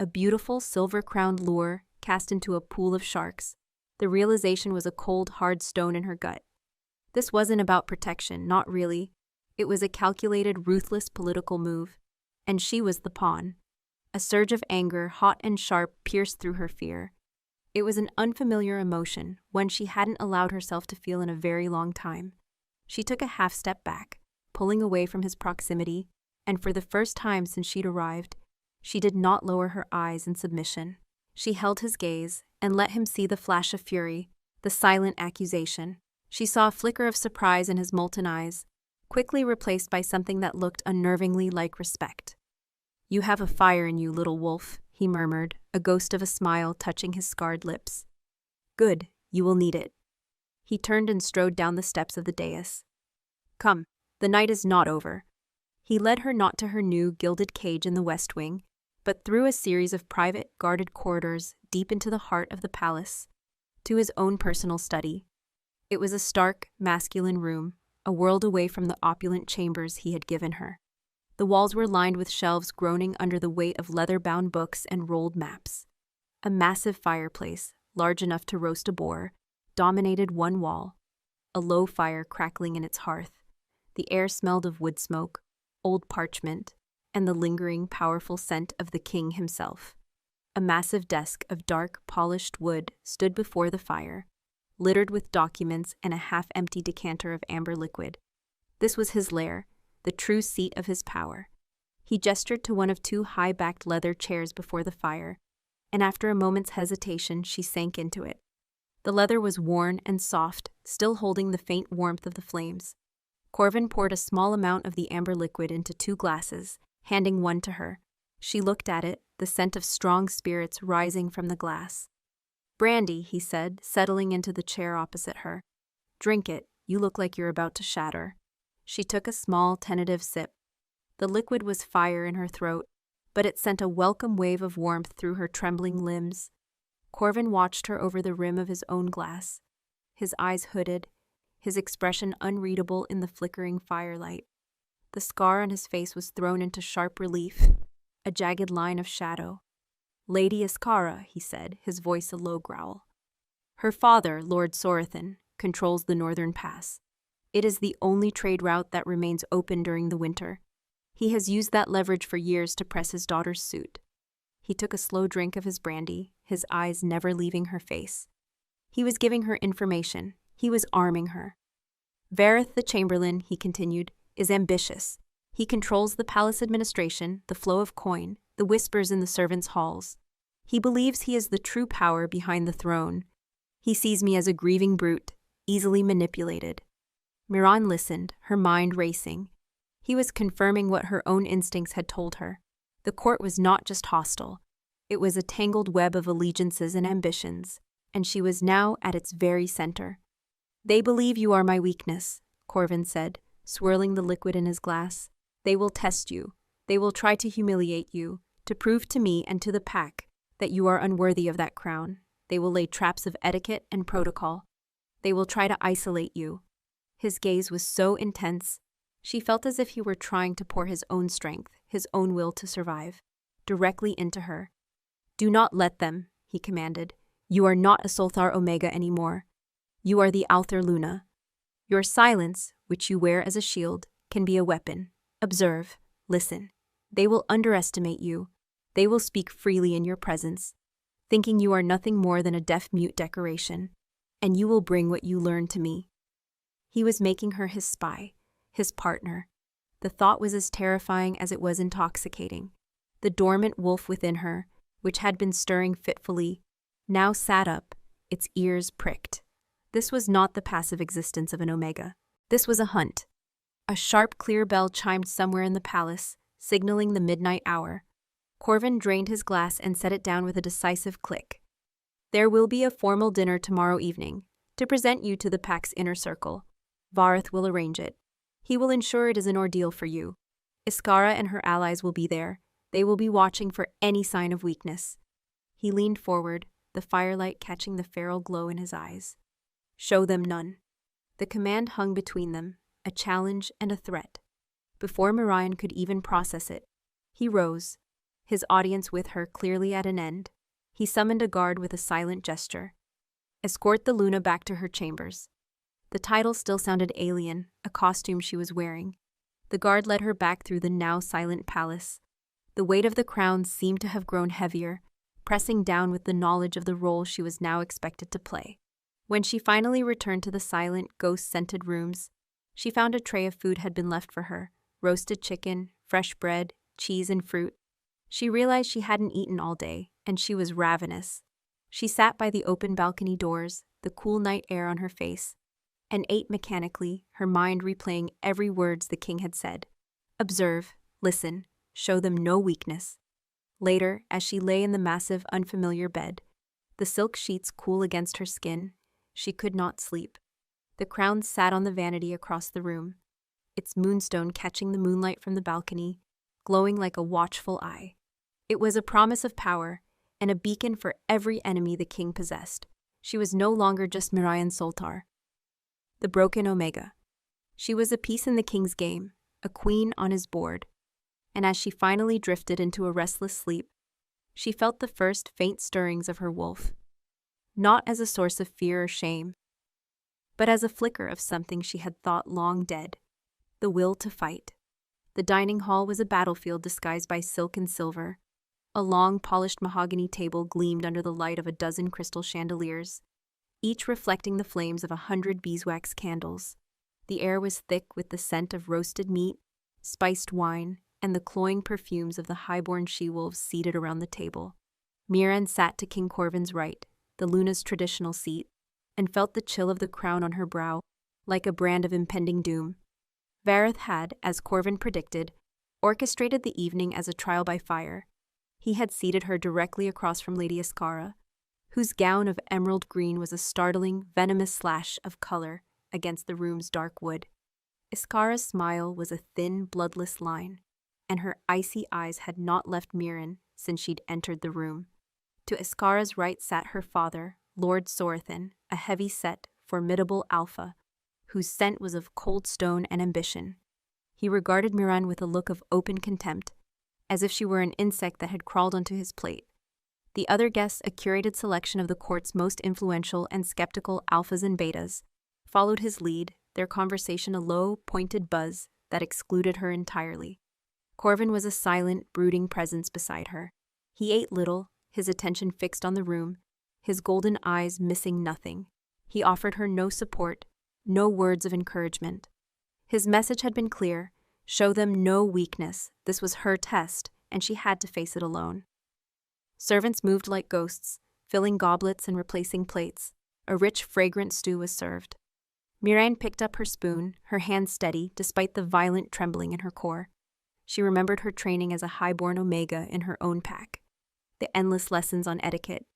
Speaker 2: A beautiful silver-crowned lure cast into a pool of sharks. The realization was a cold, hard stone in her gut. This wasn't about protection, not really. It was a calculated, ruthless political move. And she was the pawn. A surge of anger, hot and sharp, pierced through her fear. It was an unfamiliar emotion, one she hadn't allowed herself to feel in a very long time. She took a half-step back, pulling away from his proximity, and for the first time since she'd arrived, she did not lower her eyes in submission. She held his gaze and let him see the flash of fury, the silent accusation. She saw a flicker of surprise in his molten eyes, quickly replaced by something that looked unnervingly like respect. "You have a fire in you, little wolf," he murmured, a ghost of a smile touching his scarred lips. "Good, you will need it." He turned and strode down the steps of the dais. "Come, the night is not over." He led her not to her new, gilded cage in the West Wing, but through a series of private, guarded corridors deep into the heart of the palace, to his own personal study. It was a stark, masculine room, a world away from the opulent chambers he had given her. The walls were lined with shelves groaning under the weight of leather-bound books and rolled maps. A massive fireplace, large enough to roast a boar, dominated one wall, a low fire crackling in its hearth. The air smelled of wood smoke, old parchment, and the lingering, powerful scent of the king himself. A massive desk of dark, polished wood stood before the fire, littered with documents and a half-empty decanter of amber liquid. This was his lair, the true seat of his power. He gestured to one of two high-backed leather chairs before the fire, and after a moment's hesitation, she sank into it. The leather was worn and soft, still holding the faint warmth of the flames. Corvin poured a small amount of the amber liquid into 2 glasses, handing one to her. She looked at it, the scent of strong spirits rising from the glass. "Brandy," he said, settling into the chair opposite her. "Drink it, you look like you're about to shatter." She took a small, tentative sip. The liquid was fire in her throat, but it sent a welcome wave of warmth through her trembling limbs. Corvin watched her over the rim of his own glass, his eyes hooded, his expression unreadable in the flickering firelight. The scar on his face was thrown into sharp relief, a jagged line of shadow. "Lady Iskara," he said, his voice a low growl. "Her father, Lord Sorathan, controls the northern pass. It is the only trade route that remains open during the winter. He has used that leverage for years to press his daughter's suit." He took a slow drink of his brandy, his eyes never leaving her face. He was giving her information. He was arming her. "Vareth the Chamberlain," he continued, "is ambitious. He controls the palace administration, the flow of coin, the whispers in the servants' halls. He believes he is the true power behind the throne. He sees me as a grieving brute, easily manipulated." Miran listened, her mind racing. He was confirming what her own instincts had told her. The court was not just hostile. It was a tangled web of allegiances and ambitions, and she was now at its very center. "They believe you are my weakness," Corvin said, swirling the liquid in his glass. "They will test you. They will try to humiliate you, to prove to me and to the pack that you are unworthy of that crown. They will lay traps of etiquette and protocol. They will try to isolate you." His gaze was so intense, she felt as if he were trying to pour his own strength, his own will to survive, directly into her. "Do not let them," he commanded. "You are not a Solthar Omega anymore. You are the Alther Luna. Your silence, which you wear as a shield, can be a weapon. Observe, listen. They will underestimate you. They will speak freely in your presence, thinking you are nothing more than a deaf-mute decoration, and you will bring what you learn to me." He was making her his spy, his partner. The thought was as terrifying as it was intoxicating. The dormant wolf within her, which had been stirring fitfully, now sat up, its ears pricked. This was not the passive existence of an Omega. This was a hunt. A sharp, clear bell chimed somewhere in the palace, signaling the midnight hour. Corvin drained his glass and set it down with a decisive click. "There will be a formal dinner tomorrow evening, to present you to the pack's inner circle. Vareth will arrange it. He will ensure it is an ordeal for you. Iskara and her allies will be there. They will be watching for any sign of weakness." He leaned forward, the firelight catching the feral glow in his eyes. "Show them none." The command hung between them, a challenge and a threat. Before Miriam could even process it, he rose, his audience with her clearly at an end. He summoned a guard with a silent gesture. "Escort the Luna back to her chambers." The title still sounded alien, a costume she was wearing. The guard led her back through the now silent palace. The weight of the crown seemed to have grown heavier, pressing down with the knowledge of the role she was now expected to play. When she finally returned to the silent, ghost-scented rooms, she found a tray of food had been left for her: roasted chicken, fresh bread, cheese, and fruit. She realized she hadn't eaten all day, and she was ravenous. She sat by the open balcony doors, the cool night air on her face, and ate mechanically, her mind replaying every word the king had said. Observe, listen, show them no weakness. Later, as she lay in the massive, unfamiliar bed, the silk sheets cool against her skin, she could not sleep. The crown sat on the vanity across the room, its moonstone catching the moonlight from the balcony, glowing like a watchful eye. It was a promise of power, and a beacon for every enemy the king possessed. She was no longer just Miriam Soltar, the broken Omega. She was a piece in the king's game, a queen on his board. And as she finally drifted into a restless sleep, she felt the first faint stirrings of her wolf, not as a source of fear or shame, but as a flicker of something she had thought long dead, the will to fight. The dining hall was a battlefield disguised by silk and silver. A long, polished mahogany table gleamed under the light of a dozen crystal chandeliers, each reflecting the flames of 100 beeswax candles. The air was thick with the scent of roasted meat, spiced wine, and the cloying perfumes of the high-born she-wolves seated around the table. Miran sat to King Corvin's right, the Luna's traditional seat, and felt the chill of the crown on her brow, like a brand of impending doom. Vareth had, as Corvin predicted, orchestrated the evening as a trial by fire. He had seated her directly across from Lady Iskara, whose gown of emerald green was a startling, venomous slash of color against the room's dark wood. Iskara's smile was a thin, bloodless line, and her icy eyes had not left Mirren since she'd entered the room. To Iskara's right sat her father, Lord Sorathan, a heavy-set, formidable alpha, whose scent was of cold stone and ambition. He regarded Mirren with a look of open contempt, as if she were an insect that had crawled onto his plate. The other guests, a curated selection of the court's most influential and skeptical alphas and betas, followed his lead, their conversation a low, pointed buzz that excluded her entirely. Corvin was a silent, brooding presence beside her. He ate little, his attention fixed on the room, his golden eyes missing nothing. He offered her no support, no words of encouragement. His message had been clear: show them no weakness. This was her test, and she had to face it alone. Servants moved like ghosts, filling goblets and replacing plates. A rich, fragrant stew was served. Mirren picked up her spoon, her hand steady despite the violent trembling in her core. She remembered her training as a highborn Omega in her own pack. The endless lessons on etiquette,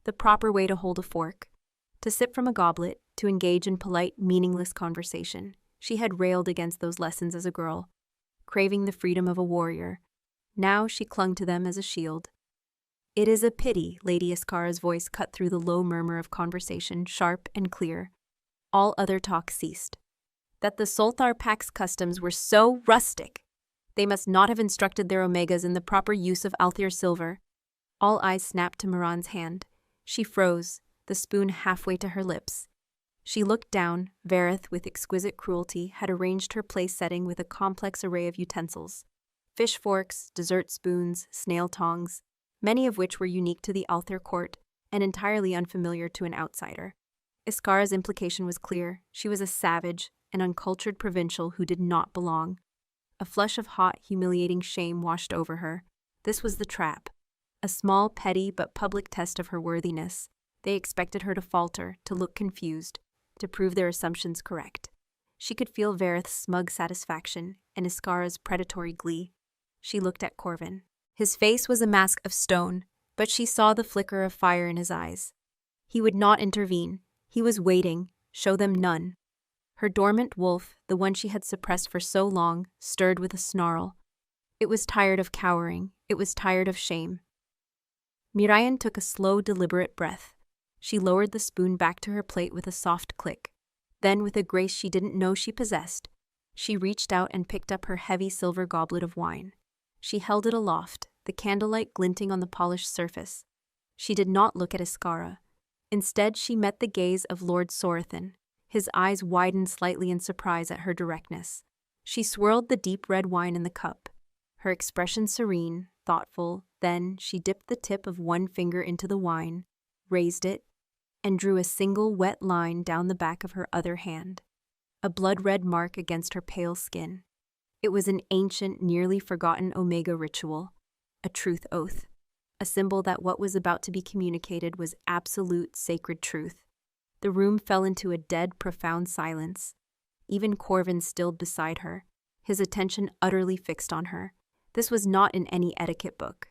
Speaker 2: the proper way to hold a fork, to sip from a goblet, to engage in polite, meaningless conversation. She had railed against those lessons as a girl, craving the freedom of a warrior. Now she clung to them as a shield. "It is a pity," Lady Iskara's voice cut through the low murmur of conversation, sharp and clear. All other talk ceased. "That the Solthar Pack's customs were so rustic. They must not have instructed their Omegas in the proper use of Althir silver." All eyes snapped to Moran's hand. She froze, the spoon halfway to her lips. She looked down. Vareth, with exquisite cruelty, had arranged her place setting with a complex array of utensils. Fish forks, dessert spoons, snail tongs, many of which were unique to the Althir court and entirely unfamiliar to an outsider. Iskara's implication was clear. She was a savage, an uncultured provincial who did not belong. A flush of hot, humiliating shame washed over her. This was the trap. A small, petty, but public test of her worthiness. They expected her to falter, to look confused, to prove their assumptions correct. She could feel Vareth's smug satisfaction and Iskara's predatory glee. She looked at Corvin. His face was a mask of stone, but she saw the flicker of fire in his eyes. He would not intervene. He was waiting, show them none. Her dormant wolf, the one she had suppressed for so long, stirred with a snarl. It was tired of cowering. It was tired of shame. Mirren took a slow, deliberate breath. She lowered the spoon back to her plate with a soft click. Then, with a grace she didn't know she possessed, she reached out and picked up her heavy silver goblet of wine. She held it aloft, the candlelight glinting on the polished surface. She did not look at Iskara. Instead, she met the gaze of Lord Sorathan. His eyes widened slightly in surprise at her directness. She swirled the deep red wine in the cup, her expression serene, thoughtful. Then she dipped the tip of one finger into the wine, raised it, and drew a single wet line down the back of her other hand, a blood-red mark against her pale skin. It was an ancient, nearly forgotten Omega ritual, a truth oath, a symbol that what was about to be communicated was absolute sacred truth. The room fell into a dead, profound silence. Even Corvin stilled beside her, his attention utterly fixed on her. This was not in any etiquette book.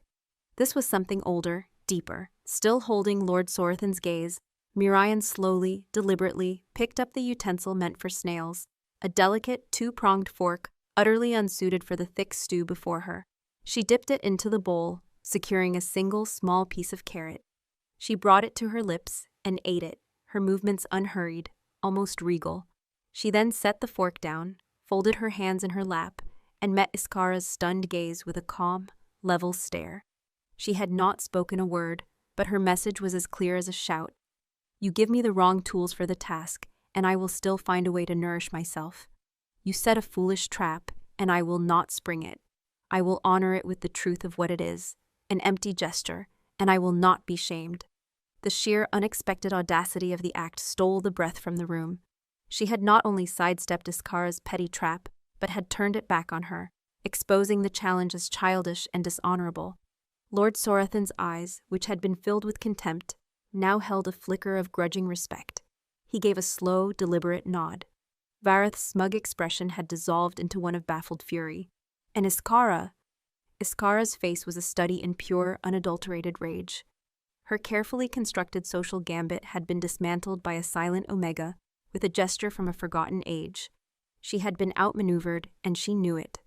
Speaker 2: This was something older, deeper. Still holding Lord Sorathan's gaze, Mirren slowly, deliberately picked up the utensil meant for snails, a delicate, two-pronged fork, utterly unsuited for the thick stew before her. She dipped it into the bowl, securing a single small piece of carrot. She brought it to her lips and ate it, her movements unhurried, almost regal. She then set the fork down, folded her hands in her lap, and met Iskara's stunned gaze with a calm, level stare. She had not spoken a word, but her message was as clear as a shout. "You give me the wrong tools for the task, and I will still find a way to nourish myself. You set a foolish trap, and I will not spring it. I will honor it with the truth of what it is, an empty gesture, and I will not be shamed." The sheer, unexpected audacity of the act stole the breath from the room. She had not only sidestepped Iskara's petty trap, but had turned it back on her, exposing the challenge as childish and dishonorable. Lord Sorathan's eyes, which had been filled with contempt, now held a flicker of grudging respect. He gave a slow, deliberate nod. Vareth's smug expression had dissolved into one of baffled fury. And Iskara's face was a study in pure, unadulterated rage. Her carefully constructed social gambit had been dismantled by a silent Omega with a gesture from a forgotten age. She had been outmaneuvered, and she knew it.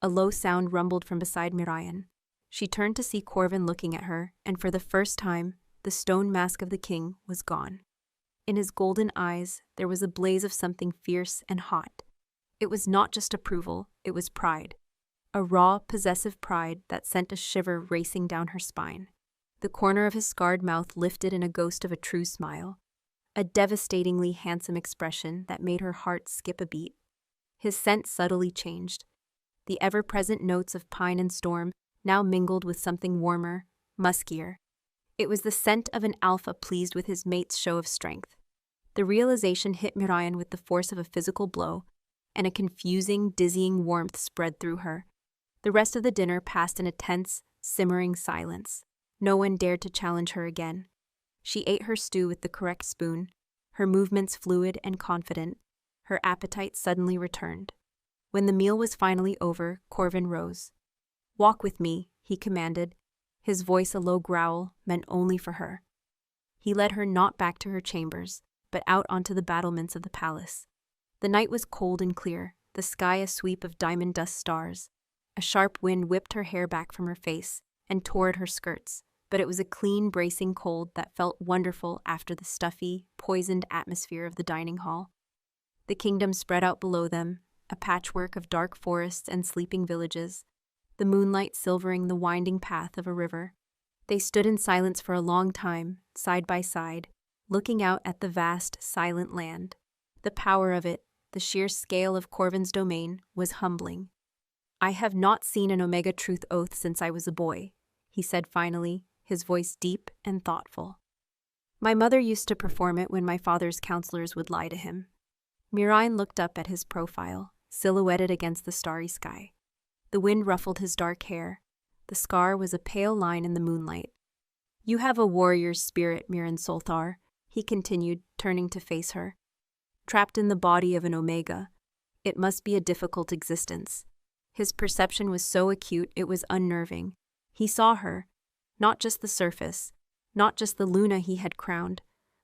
Speaker 2: A low sound rumbled from beside Miriam. She turned to see Corvin looking at her, and for the first time, the stone mask of the king was gone. In his golden eyes, there was a blaze of something fierce and hot. It was not just approval, it was pride. A raw, possessive pride that sent a shiver racing down her spine. The corner of his scarred mouth lifted in a ghost of a true smile. A devastatingly handsome expression that made her heart skip a beat. His scent subtly changed. The ever-present notes of pine and storm now mingled with something warmer, muskier. It was the scent of an alpha pleased with his mate's show of strength. The realization hit Miriam with the force of a physical blow, and a confusing, dizzying warmth spread through her. The rest of the dinner passed in a tense, simmering silence. No one dared to challenge her again. She ate her stew with the correct spoon, her movements fluid and confident. Her appetite suddenly returned. When the meal was finally over, Corvin rose. "Walk with me," he commanded, his voice a low growl meant only for her. He led her not back to her chambers, but out onto the battlements of the palace. The night was cold and clear, the sky a sweep of diamond dust stars. A sharp wind whipped her hair back from her face and tore at her skirts, but it was a clean, bracing cold that felt wonderful after the stuffy, poisoned atmosphere of the dining hall. The kingdom spread out below them, a patchwork of dark forests and sleeping villages, the moonlight silvering the winding path of a river. They stood in silence for a long time, side by side, looking out at the vast, silent land. The power of it, the sheer scale of Corvin's domain, was humbling. "I have not seen an Omega truth oath since I was a boy," he said finally, his voice deep and thoughtful. "My mother used to perform it when my father's counselors would lie to him." Miriam looked up at his profile, silhouetted against the starry sky. The wind ruffled his dark hair. The scar was a pale line in the moonlight. "You have a warrior's spirit, Miran Solthar," he continued, turning to face her. "Trapped in the body of an Omega. It must be a difficult existence." His perception was so acute it was unnerving. He saw her, not just the surface, not just the Luna he had crowned,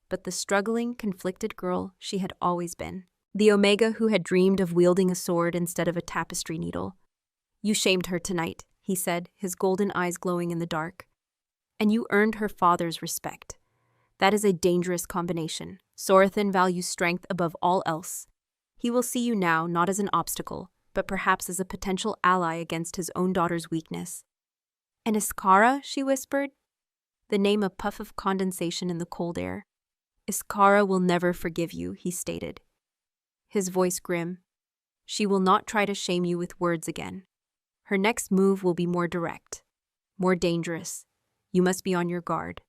Speaker 2: but the struggling, conflicted girl she had always been. The Omega who had dreamed of wielding a sword instead of a tapestry needle. "You shamed her tonight," he said, his golden eyes glowing in the dark. "And you earned her father's respect. That is a dangerous combination. Sorathan values strength above all else. He will see you now not as an obstacle, but perhaps as a potential ally against his own daughter's weakness." "And Iskara?" she whispered. The name a puff of condensation in the cold air. "Iskara will never forgive you," he stated, his voice grim. "She will not try to shame you with words again. Her next move will be more direct, more dangerous. You must be on your guard."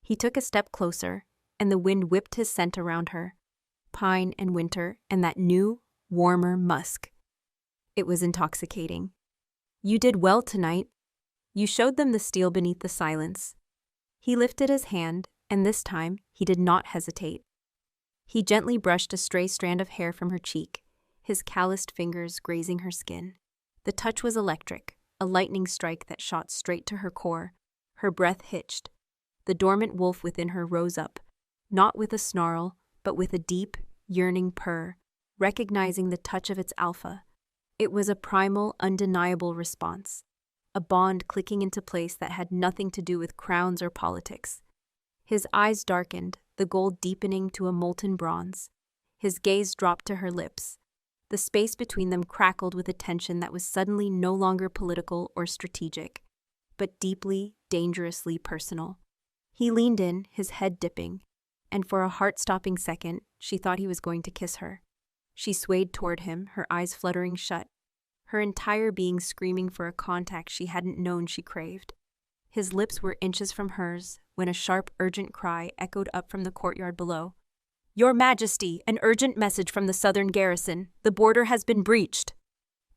Speaker 2: He took a step closer, and the wind whipped his scent around her. Pine and winter and that new, warmer musk. It was intoxicating. "You did well tonight. You showed them the steel beneath the silence." He lifted his hand, and this time he did not hesitate. He gently brushed a stray strand of hair from her cheek, his calloused fingers grazing her skin. The touch was electric, a lightning strike that shot straight to her core. Her breath hitched. The dormant wolf within her rose up, not with a snarl, but with a deep, yearning purr, recognizing the touch of its alpha. It was a primal, undeniable response, a bond clicking into place that had nothing to do with crowns or politics. His eyes darkened, the gold deepening to a molten bronze. His gaze dropped to her lips. The space between them crackled with a tension that was suddenly no longer political or strategic, but deeply, dangerously personal. He leaned in, his head dipping, and for a heart-stopping second, she thought he was going to kiss her. She swayed toward him, her eyes fluttering shut, her entire being screaming for a contact she hadn't known she craved. His lips were inches from hers when a sharp, urgent cry echoed up from the courtyard below. "Your Majesty, an urgent message from the southern garrison. The border has been breached."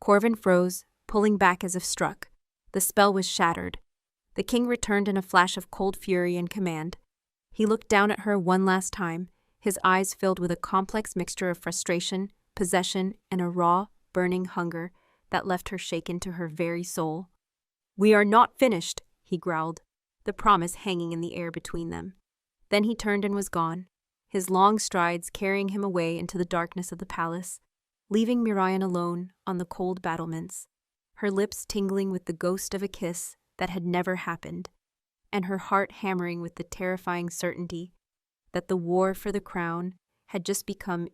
Speaker 2: Corvin froze, pulling back as if struck. The spell was shattered. The king returned in a flash of cold fury and command. He looked down at her one last time, his eyes filled with a complex mixture of frustration, possession, and a raw, burning hunger that left her shaken to her very soul. "We are not finished," he growled, the promise hanging in the air between them. Then he turned and was gone, his long strides carrying him away into the darkness of the palace, leaving Miriam alone on the cold battlements, her lips tingling with the ghost of a kiss that had never happened, and her heart hammering with the terrifying certainty that the war for the crown had just become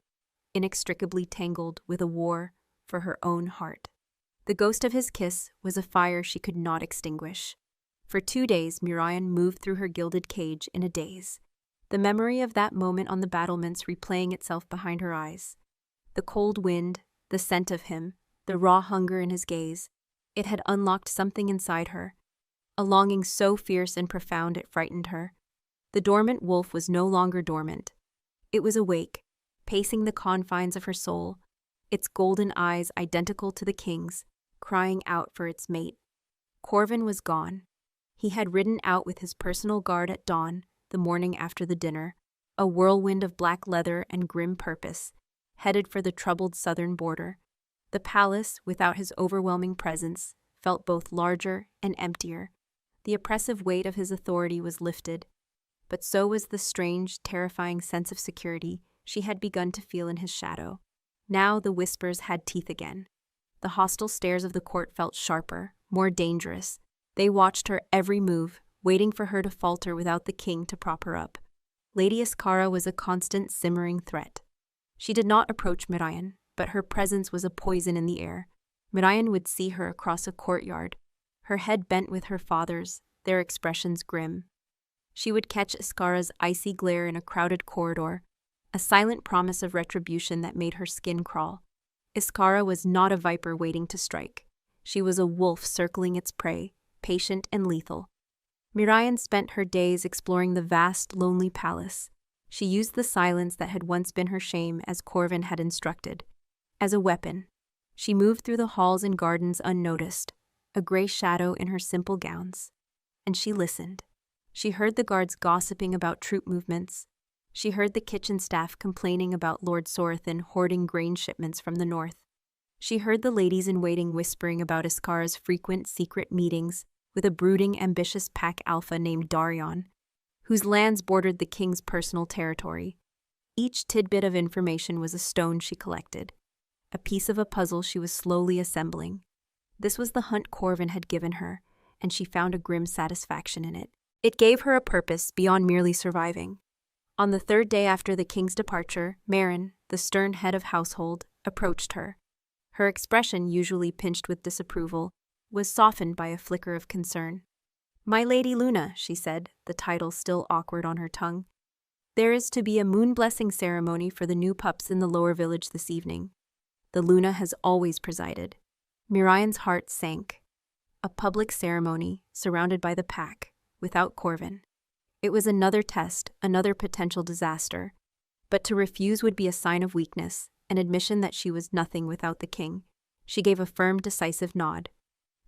Speaker 2: inextricably tangled with a war for her own heart. The ghost of his kiss was a fire she could not extinguish. For 2 days, Miriam moved through her gilded cage in a daze, the memory of that moment on the battlements replaying itself behind her eyes. The cold wind, the scent of him, the raw hunger in his gaze, it had unlocked something inside her, a longing so fierce and profound it frightened her. The dormant wolf was no longer dormant. It was awake, pacing the confines of her soul, its golden eyes identical to the king's, crying out for its mate. Corvin was gone. He had ridden out with his personal guard at dawn, the morning after the dinner, a whirlwind of black leather and grim purpose, headed for the troubled southern border. The palace, without his overwhelming presence, felt both larger and emptier. The oppressive weight of his authority was lifted, but so was the strange, terrifying sense of security she had begun to feel in his shadow. Now the whispers had teeth again. The hostile stares of the court felt sharper, more dangerous. They watched her every move, waiting for her to falter without the king to prop her up. Lady Iskara was a constant, simmering threat. She did not approach Miriam, but her presence was a poison in the air. Miriam would see her across a courtyard, her head bent with her father's, their expressions grim. She would catch Iskara's icy glare in a crowded corridor, a silent promise of retribution that made her skin crawl. Iskara was not a viper waiting to strike. She was a wolf circling its prey, patient and lethal. Miriam spent her days exploring the vast, lonely palace. She used the silence that had once been her shame as Corvin had instructed. As a weapon, she moved through the halls and gardens unnoticed, a gray shadow in her simple gowns. And she listened. She heard the guards gossiping about troop movements. She heard the kitchen staff complaining about Lord Sorathan hoarding grain shipments from the north. She heard the ladies-in-waiting whispering about Iskara's frequent secret meetings with a brooding, ambitious pack alpha named Darion, whose lands bordered the king's personal territory. Each tidbit of information was a stone she collected, a piece of a puzzle she was slowly assembling. This was the hunt Corvin had given her, and she found a grim satisfaction in it. It gave her a purpose beyond merely surviving. On the 3rd day after the king's departure, Marin, the stern head of household, approached her. Her expression, usually pinched with disapproval, was softened by a flicker of concern. "My Lady Luna," she said, the title still awkward on her tongue, "there is to be a moon-blessing ceremony for the new pups in the lower village this evening. The Luna has always presided." Miriam's heart sank. A public ceremony, surrounded by the pack, without Corvin. It was another test, another potential disaster. But to refuse would be a sign of weakness, an admission that she was nothing without the king. She gave a firm, decisive nod.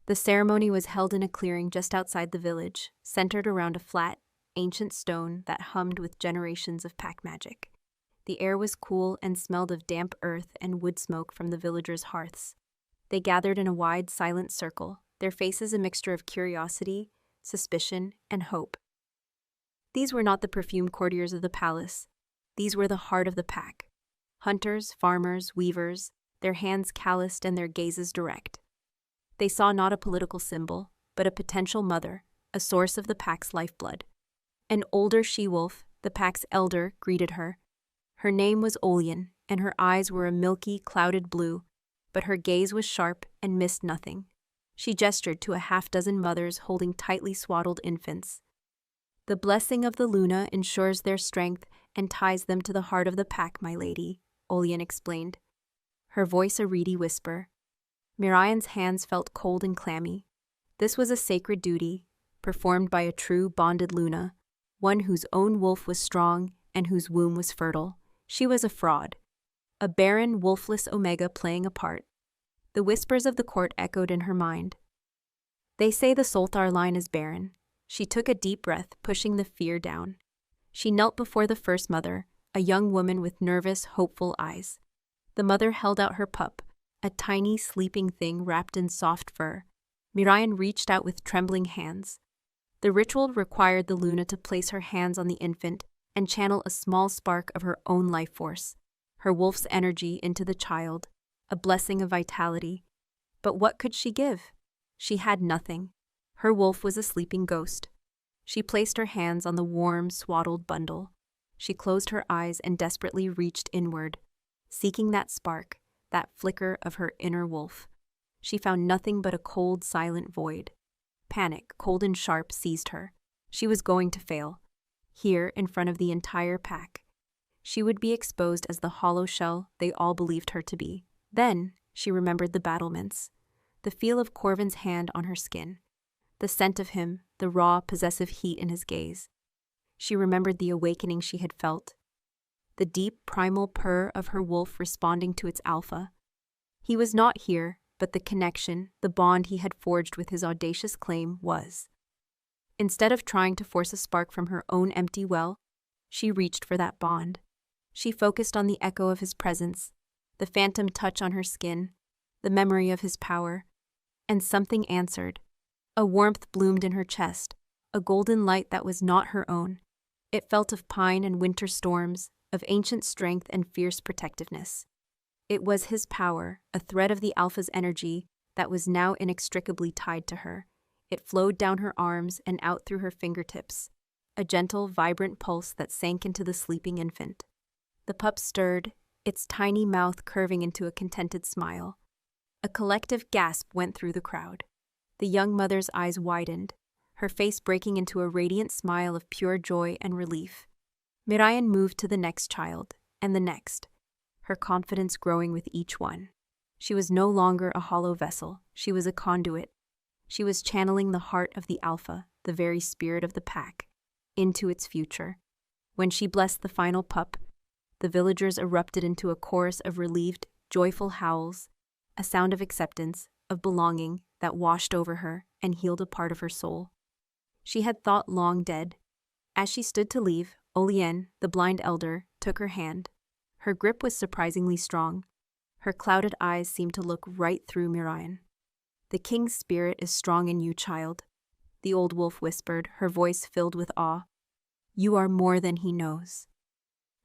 Speaker 2: The ceremony was held in a clearing just outside the village, centered around a flat, ancient stone that hummed with generations of pack magic. The air was cool and smelled of damp earth and wood smoke from the villagers' hearths. They gathered in a wide, silent circle, their faces a mixture of curiosity, suspicion, and hope. These were not the perfumed courtiers of the palace. These were the heart of the pack. Hunters, farmers, weavers, their hands calloused and their gazes direct. They saw not a political symbol, but a potential mother, a source of the pack's lifeblood. An older she-wolf, the pack's elder, greeted her. Her name was Olian, and her eyes were a milky, clouded blue, but her gaze was sharp and missed nothing. She gestured to a half-dozen mothers holding tightly swaddled infants. "The blessing of the Luna ensures their strength and ties them to the heart of the pack, my lady," Olian explained, her voice a reedy whisper. Miriam's hands felt cold and clammy. This was a sacred duty, performed by a true bonded Luna, one whose own wolf was strong and whose womb was fertile. She was a fraud, a barren, wolfless omega playing a part. The whispers of the court echoed in her mind. "They say the Solthar line is barren." She took a deep breath, pushing the fear down. She knelt before the first mother, a young woman with nervous, hopeful eyes. The mother held out her pup, a tiny sleeping thing wrapped in soft fur. Miriam reached out with trembling hands. The ritual required the Luna to place her hands on the infant and channel a small spark of her own life force, her wolf's energy into the child, a blessing of vitality. But what could she give? She had nothing. Her wolf was a sleeping ghost. She placed her hands on the warm, swaddled bundle. She closed her eyes and desperately reached inward, seeking that spark, that flicker of her inner wolf. She found nothing but a cold, silent void. Panic, cold and sharp, seized her. She was going to fail. Here, in front of the entire pack, she would be exposed as the hollow shell they all believed her to be. Then she remembered the battlements, the feel of Corvin's hand on her skin, the scent of him, the raw, possessive heat in his gaze. She remembered the awakening she had felt, the deep, primal purr of her wolf responding to its alpha. He was not here, but the connection, the bond he had forged with his audacious claim was. Instead of trying to force a spark from her own empty well, she reached for that bond. She focused on the echo of his presence, the phantom touch on her skin, the memory of his power, and something answered. A warmth bloomed in her chest, a golden light that was not her own. It felt of pine and winter storms, of ancient strength and fierce protectiveness. It was his power, a thread of the Alpha's energy, that was now inextricably tied to her. It flowed down her arms and out through her fingertips, a gentle, vibrant pulse that sank into the sleeping infant. The pup stirred, its tiny mouth curving into a contented smile. A collective gasp went through the crowd. The young mother's eyes widened, her face breaking into a radiant smile of pure joy and relief. Miriam moved to the next child, and the next, her confidence growing with each one. She was no longer a hollow vessel, she was a conduit. She was channeling the heart of the Alpha, the very spirit of the pack, into its future. When she blessed the final pup, the villagers erupted into a chorus of relieved, joyful howls, a sound of acceptance, of belonging that washed over her and healed a part of her soul. She had thought long dead. As she stood to leave, Olien, the blind elder, took her hand. Her grip was surprisingly strong. Her clouded eyes seemed to look right through Miriam. "The king's spirit is strong in you, child," the old wolf whispered, her voice filled with awe. "You are more than he knows."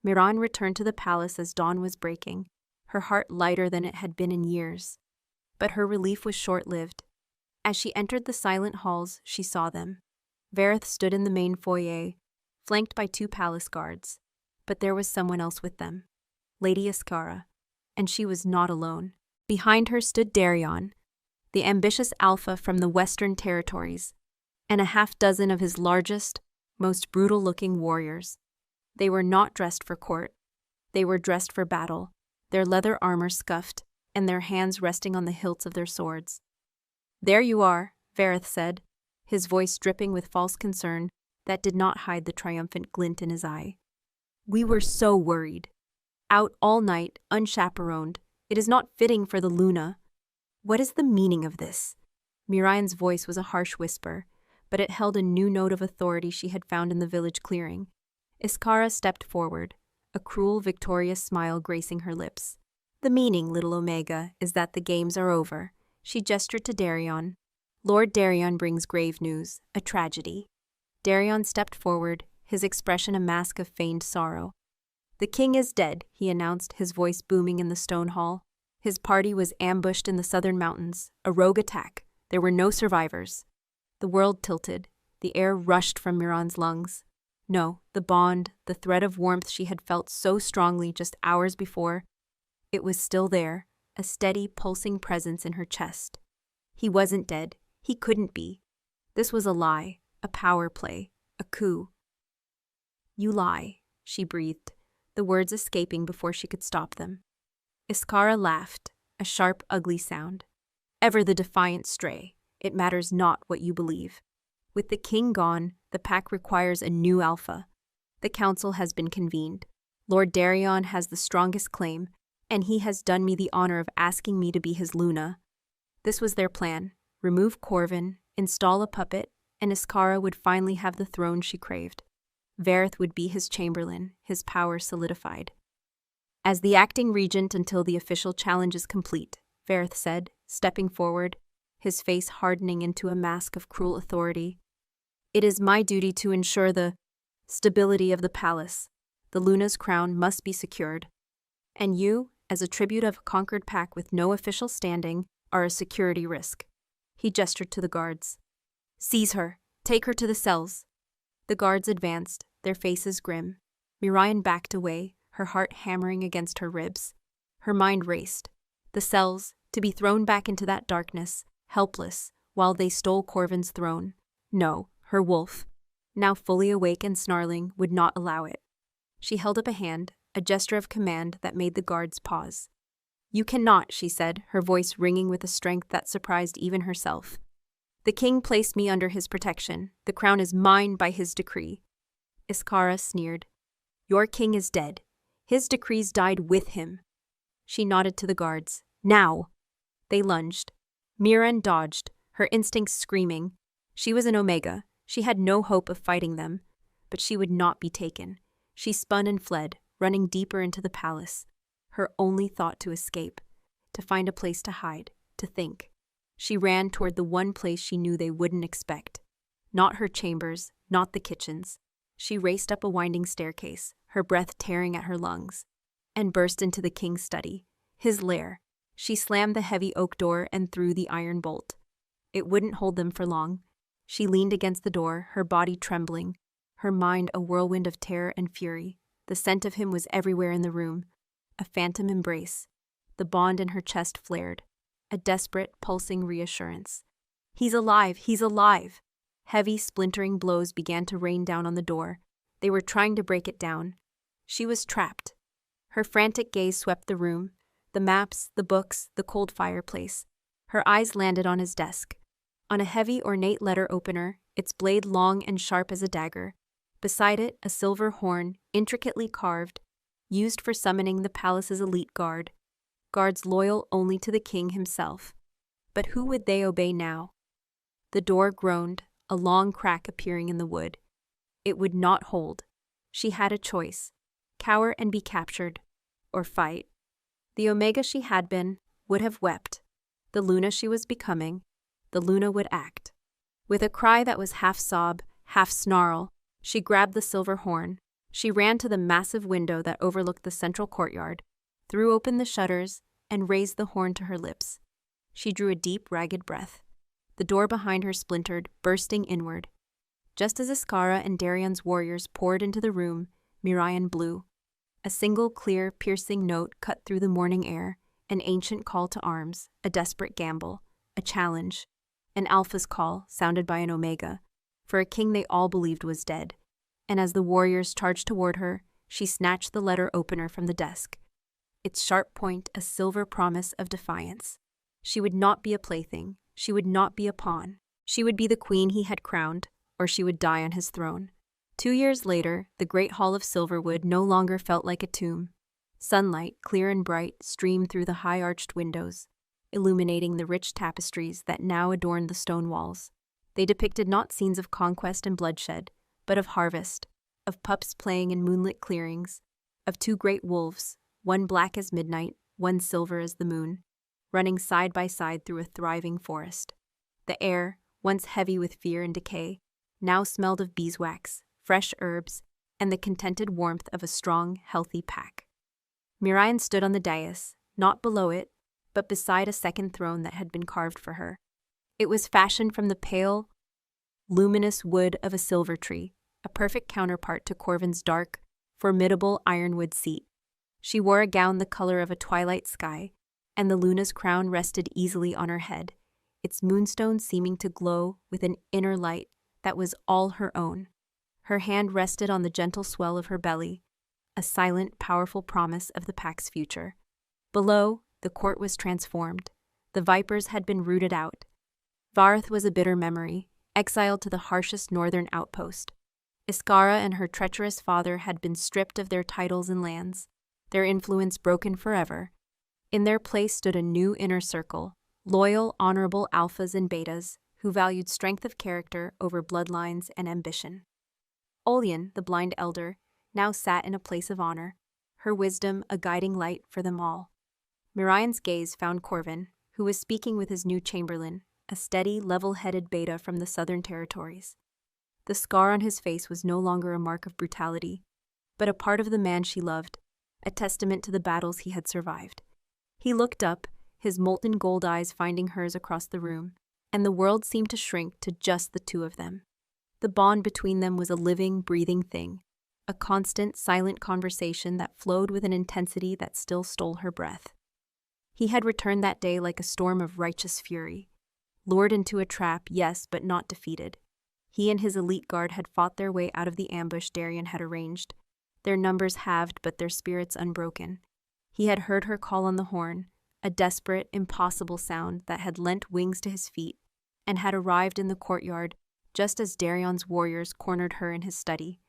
Speaker 2: Miriam returned to the palace as dawn was breaking, her heart lighter than it had been in years. But her relief was short-lived. As she entered the silent halls, she saw them. Verith stood in the main foyer, flanked by 2 palace guards. But there was someone else with them, Lady Iskara, and she was not alone. Behind her stood Darion, the ambitious alpha from the Western Territories, and a half-dozen of his largest, most brutal-looking warriors. They were not dressed for court. They were dressed for battle, their leather armor scuffed, and their hands resting on the hilts of their swords. "There you are," Verith said, his voice dripping with false concern that did not hide the triumphant glint in his eye. "We were so worried. Out all night, unchaperoned. It is not fitting for the Luna. What is the meaning of this?" Miriam's voice was a harsh whisper, but it held a new note of authority she had found in the village clearing. Iskara stepped forward, a cruel, victorious smile gracing her lips. "The meaning, little Omega, is that the games are over." She gestured to Darion. "Lord Darion brings grave news, a tragedy." Darion stepped forward, his expression a mask of feigned sorrow. "The king is dead," he announced, his voice booming in the stone hall. His party was ambushed in the southern mountains, a rogue attack. There were no survivors. The world tilted. The air rushed from Miran's lungs. No, the bond, the thread of warmth she had felt so strongly just hours before, it was still there, a steady, pulsing presence in her chest. He wasn't dead. He couldn't be. This was a lie, a power play, a coup. "You lie," she breathed, the words escaping before she could stop them. Iskara laughed, a sharp, ugly sound. "Ever the defiant stray. It matters not what you believe. With the king gone, the pack requires a new alpha. The council has been convened. Lord Darion has the strongest claim, and he has done me the honor of asking me to be his Luna." This was their plan. Remove Corvin, install a puppet, and Iskara would finally have the throne she craved. Verith would be his chamberlain, his power solidified. As the acting regent until the official challenge is complete, Vareth said, stepping forward, his face hardening into a mask of cruel authority. It is my duty to ensure the stability of the palace. The Luna's crown must be secured. And you, as a tribute of a conquered pack with no official standing, are a security risk. He gestured to the guards. Seize her. Take her to the cells. The guards advanced, their faces grim. Miriam backed away, her heart hammering against her ribs. Her mind raced. The cells, to be thrown back into that darkness, helpless, while they stole Corvin's throne. No, her wolf, now fully awake and snarling, would not allow it. She held up a hand, a gesture of command that made the guards pause. You cannot, she said, her voice ringing with a strength that surprised even herself. The king placed me under his protection. The crown is mine by his decree. Iskara sneered. Your king is dead. His decrees died with him. She nodded to the guards. Now! They lunged. Miriam dodged, her instincts screaming. She was an Omega. She had no hope of fighting them. But she would not be taken. She spun and fled, running deeper into the palace. Her only thought to escape, to find a place to hide, to think. She ran toward the one place she knew they wouldn't expect. Not her chambers, not the kitchens. She raced up a winding staircase, her breath tearing at her lungs, and burst into the king's study, his lair. She slammed the heavy oak door and threw the iron bolt. It wouldn't hold them for long. She leaned against the door, her body trembling, her mind a whirlwind of terror and fury. The scent of him was everywhere in the room. A phantom embrace. The bond in her chest flared. A desperate, pulsing reassurance. He's alive! He's alive! Heavy, splintering blows began to rain down on the door. They were trying to break it down. She was trapped. Her frantic gaze swept the room. The maps, the books, the cold fireplace. Her eyes landed on his desk. On a heavy, ornate letter opener, its blade long and sharp as a dagger. Beside it, a silver horn, intricately carved, used for summoning the palace's elite guard. Guards loyal only to the king himself. But who would they obey now? The door groaned, a long crack appearing in the wood. It would not hold. She had a choice. Cower and be captured, or fight. The Omega she had been would have wept. The Luna she was becoming, the Luna would act. With a cry that was half sob, half snarl, she grabbed the silver horn. She ran to the massive window that overlooked the central courtyard, threw open the shutters, and raised the horn to her lips. She drew a deep, ragged breath. The door behind her splintered, bursting inward. Just as Iskara and Darion's warriors poured into the room, Miriam blew. A single clear, piercing note cut through the morning air, an ancient call to arms, a desperate gamble, a challenge, an Alpha's call sounded by an Omega, for a king they all believed was dead. And as the warriors charged toward her, she snatched the letter opener from the desk. Its sharp point a silver promise of defiance. She would not be a plaything. She would not be a pawn. She would be the queen he had crowned, or she would die on his throne. 2 years later, the great hall of Silverwood no longer felt like a tomb. Sunlight, clear and bright, streamed through the high-arched windows, illuminating the rich tapestries that now adorned the stone walls. They depicted not scenes of conquest and bloodshed, but of harvest, of pups playing in moonlit clearings, of 2 great wolves, one black as midnight, one silver as the moon, running side by side through a thriving forest. The air, once heavy with fear and decay, now smelled of beeswax, fresh herbs, and the contented warmth of a strong, healthy pack. Miriam stood on the dais, not below it, but beside a second throne that had been carved for her. It was fashioned from the pale, luminous wood of a silver tree, a perfect counterpart to Corvin's dark, formidable ironwood seat. She wore a gown the color of a twilight sky, and the Luna's crown rested easily on her head, its moonstone seeming to glow with an inner light that was all her own. Her hand rested on the gentle swell of her belly, a silent, powerful promise of the pack's future. Below, the court was transformed. The vipers had been rooted out. Vareth was a bitter memory, exiled to the harshest northern outpost. Iskara and her treacherous father had been stripped of their titles and lands, their influence broken forever. In their place stood a new inner circle, loyal, honorable alphas and betas who valued strength of character over bloodlines and ambition. Olien, the blind elder, now sat in a place of honor, her wisdom a guiding light for them all. Mirian's gaze found Corvin, who was speaking with his new chamberlain, a steady, level-headed beta from the Southern Territories. The scar on his face was no longer a mark of brutality, but a part of the man she loved, a testament to the battles he had survived. He looked up, his molten gold eyes finding hers across the room, and the world seemed to shrink to just the two of them. The bond between them was a living, breathing thing, a constant, silent conversation that flowed with an intensity that still stole her breath. He had returned that day like a storm of righteous fury. Lured into a trap, yes, but not defeated. He and his elite guard had fought their way out of the ambush Darian had arranged, their numbers halved but their spirits unbroken. He had heard her call on the horn, a desperate, impossible sound that had lent wings to his feet, and had arrived in the courtyard just as Darion's warriors cornered her in his study.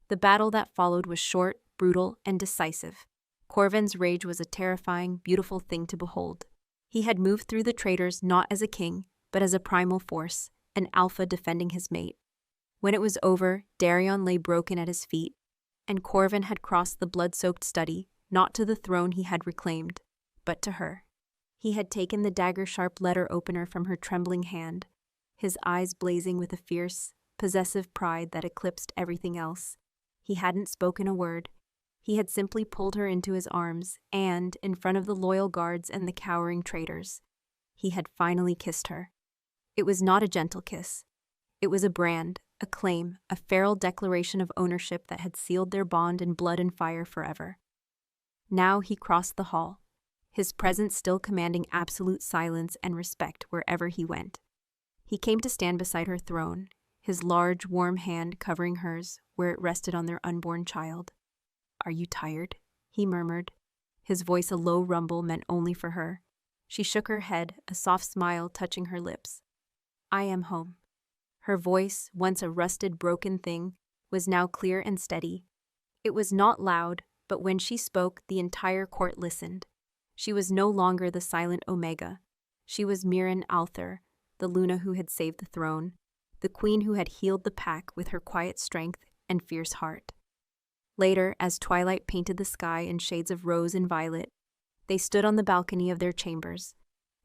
Speaker 2: The battle that followed was short, brutal, and decisive. Corvin's rage was a terrifying, beautiful thing to behold. He had moved through the traitors not as a king, but as a primal force, an alpha defending his mate. When it was over, Darion lay broken at his feet, and Corvin had crossed the blood-soaked study, not to the throne he had reclaimed, but to her. He had taken the dagger-sharp letter opener from her trembling hand, his eyes blazing with a fierce, possessive pride that eclipsed everything else. He hadn't spoken a word. He had simply pulled her into his arms, and, in front of the loyal guards and the cowering traitors, he had finally kissed her. It was not a gentle kiss. It was a brand, a claim, a feral declaration of ownership that had sealed their bond in blood and fire forever. Now he crossed the hall, his presence still commanding absolute silence and respect wherever he went. He came to stand beside her throne, his large, warm hand covering hers where it rested on their unborn child. "Are you tired?" he murmured, his voice a low rumble meant only for her. She shook her head, a soft smile touching her lips. "I am home." Her voice, once a rusted, broken thing, was now clear and steady. It was not loud, but when she spoke, the entire court listened. She was no longer the silent Omega. She was Miran Alther, the Luna who had saved the throne, the queen who had healed the pack with her quiet strength and fierce heart. Later, as twilight painted the sky in shades of rose and violet, they stood on the balcony of their chambers,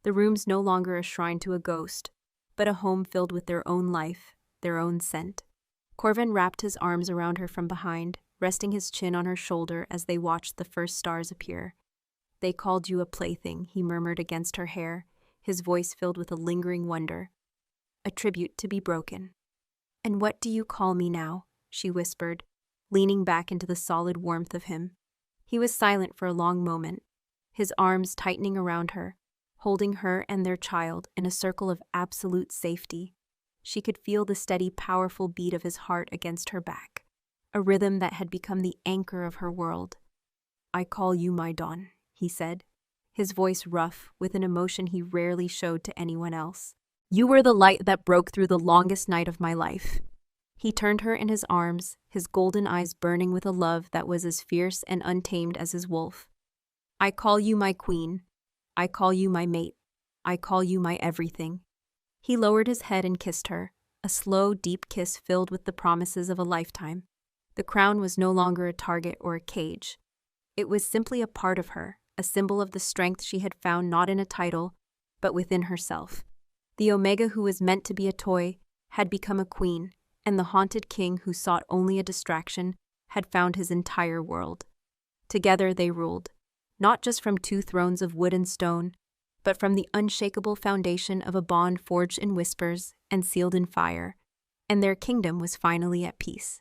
Speaker 2: the rooms no longer a shrine to a ghost, but a home filled with their own life, their own scent. Corvin wrapped his arms around her from behind, resting his chin on her shoulder as they watched the first stars appear. "They called you a plaything," he murmured against her hair, his voice filled with a lingering wonder. "A tribute to be broken." "And what do you call me now?" she whispered, leaning back into the solid warmth of him. He was silent for a long moment, his arms tightening around her, holding her and their child in a circle of absolute safety. She could feel the steady, powerful beat of his heart against her back, a rhythm that had become the anchor of her world. "I call you my dawn," he said, his voice rough with an emotion he rarely showed to anyone else. "You were the light that broke through the longest night of my life." He turned her in his arms, his golden eyes burning with a love that was as fierce and untamed as his wolf. "I call you my queen. I call you my mate. I call you my everything." He lowered his head and kissed her, a slow, deep kiss filled with the promises of a lifetime. The crown was no longer a target or a cage. It was simply a part of her, a symbol of the strength she had found not in a title, but within herself. The Omega who was meant to be a toy had become a queen, and the haunted king who sought only a distraction had found his entire world. Together they ruled, not just from two thrones of wood and stone, but from the unshakable foundation of a bond forged in whispers and sealed in fire, and their kingdom was finally at peace.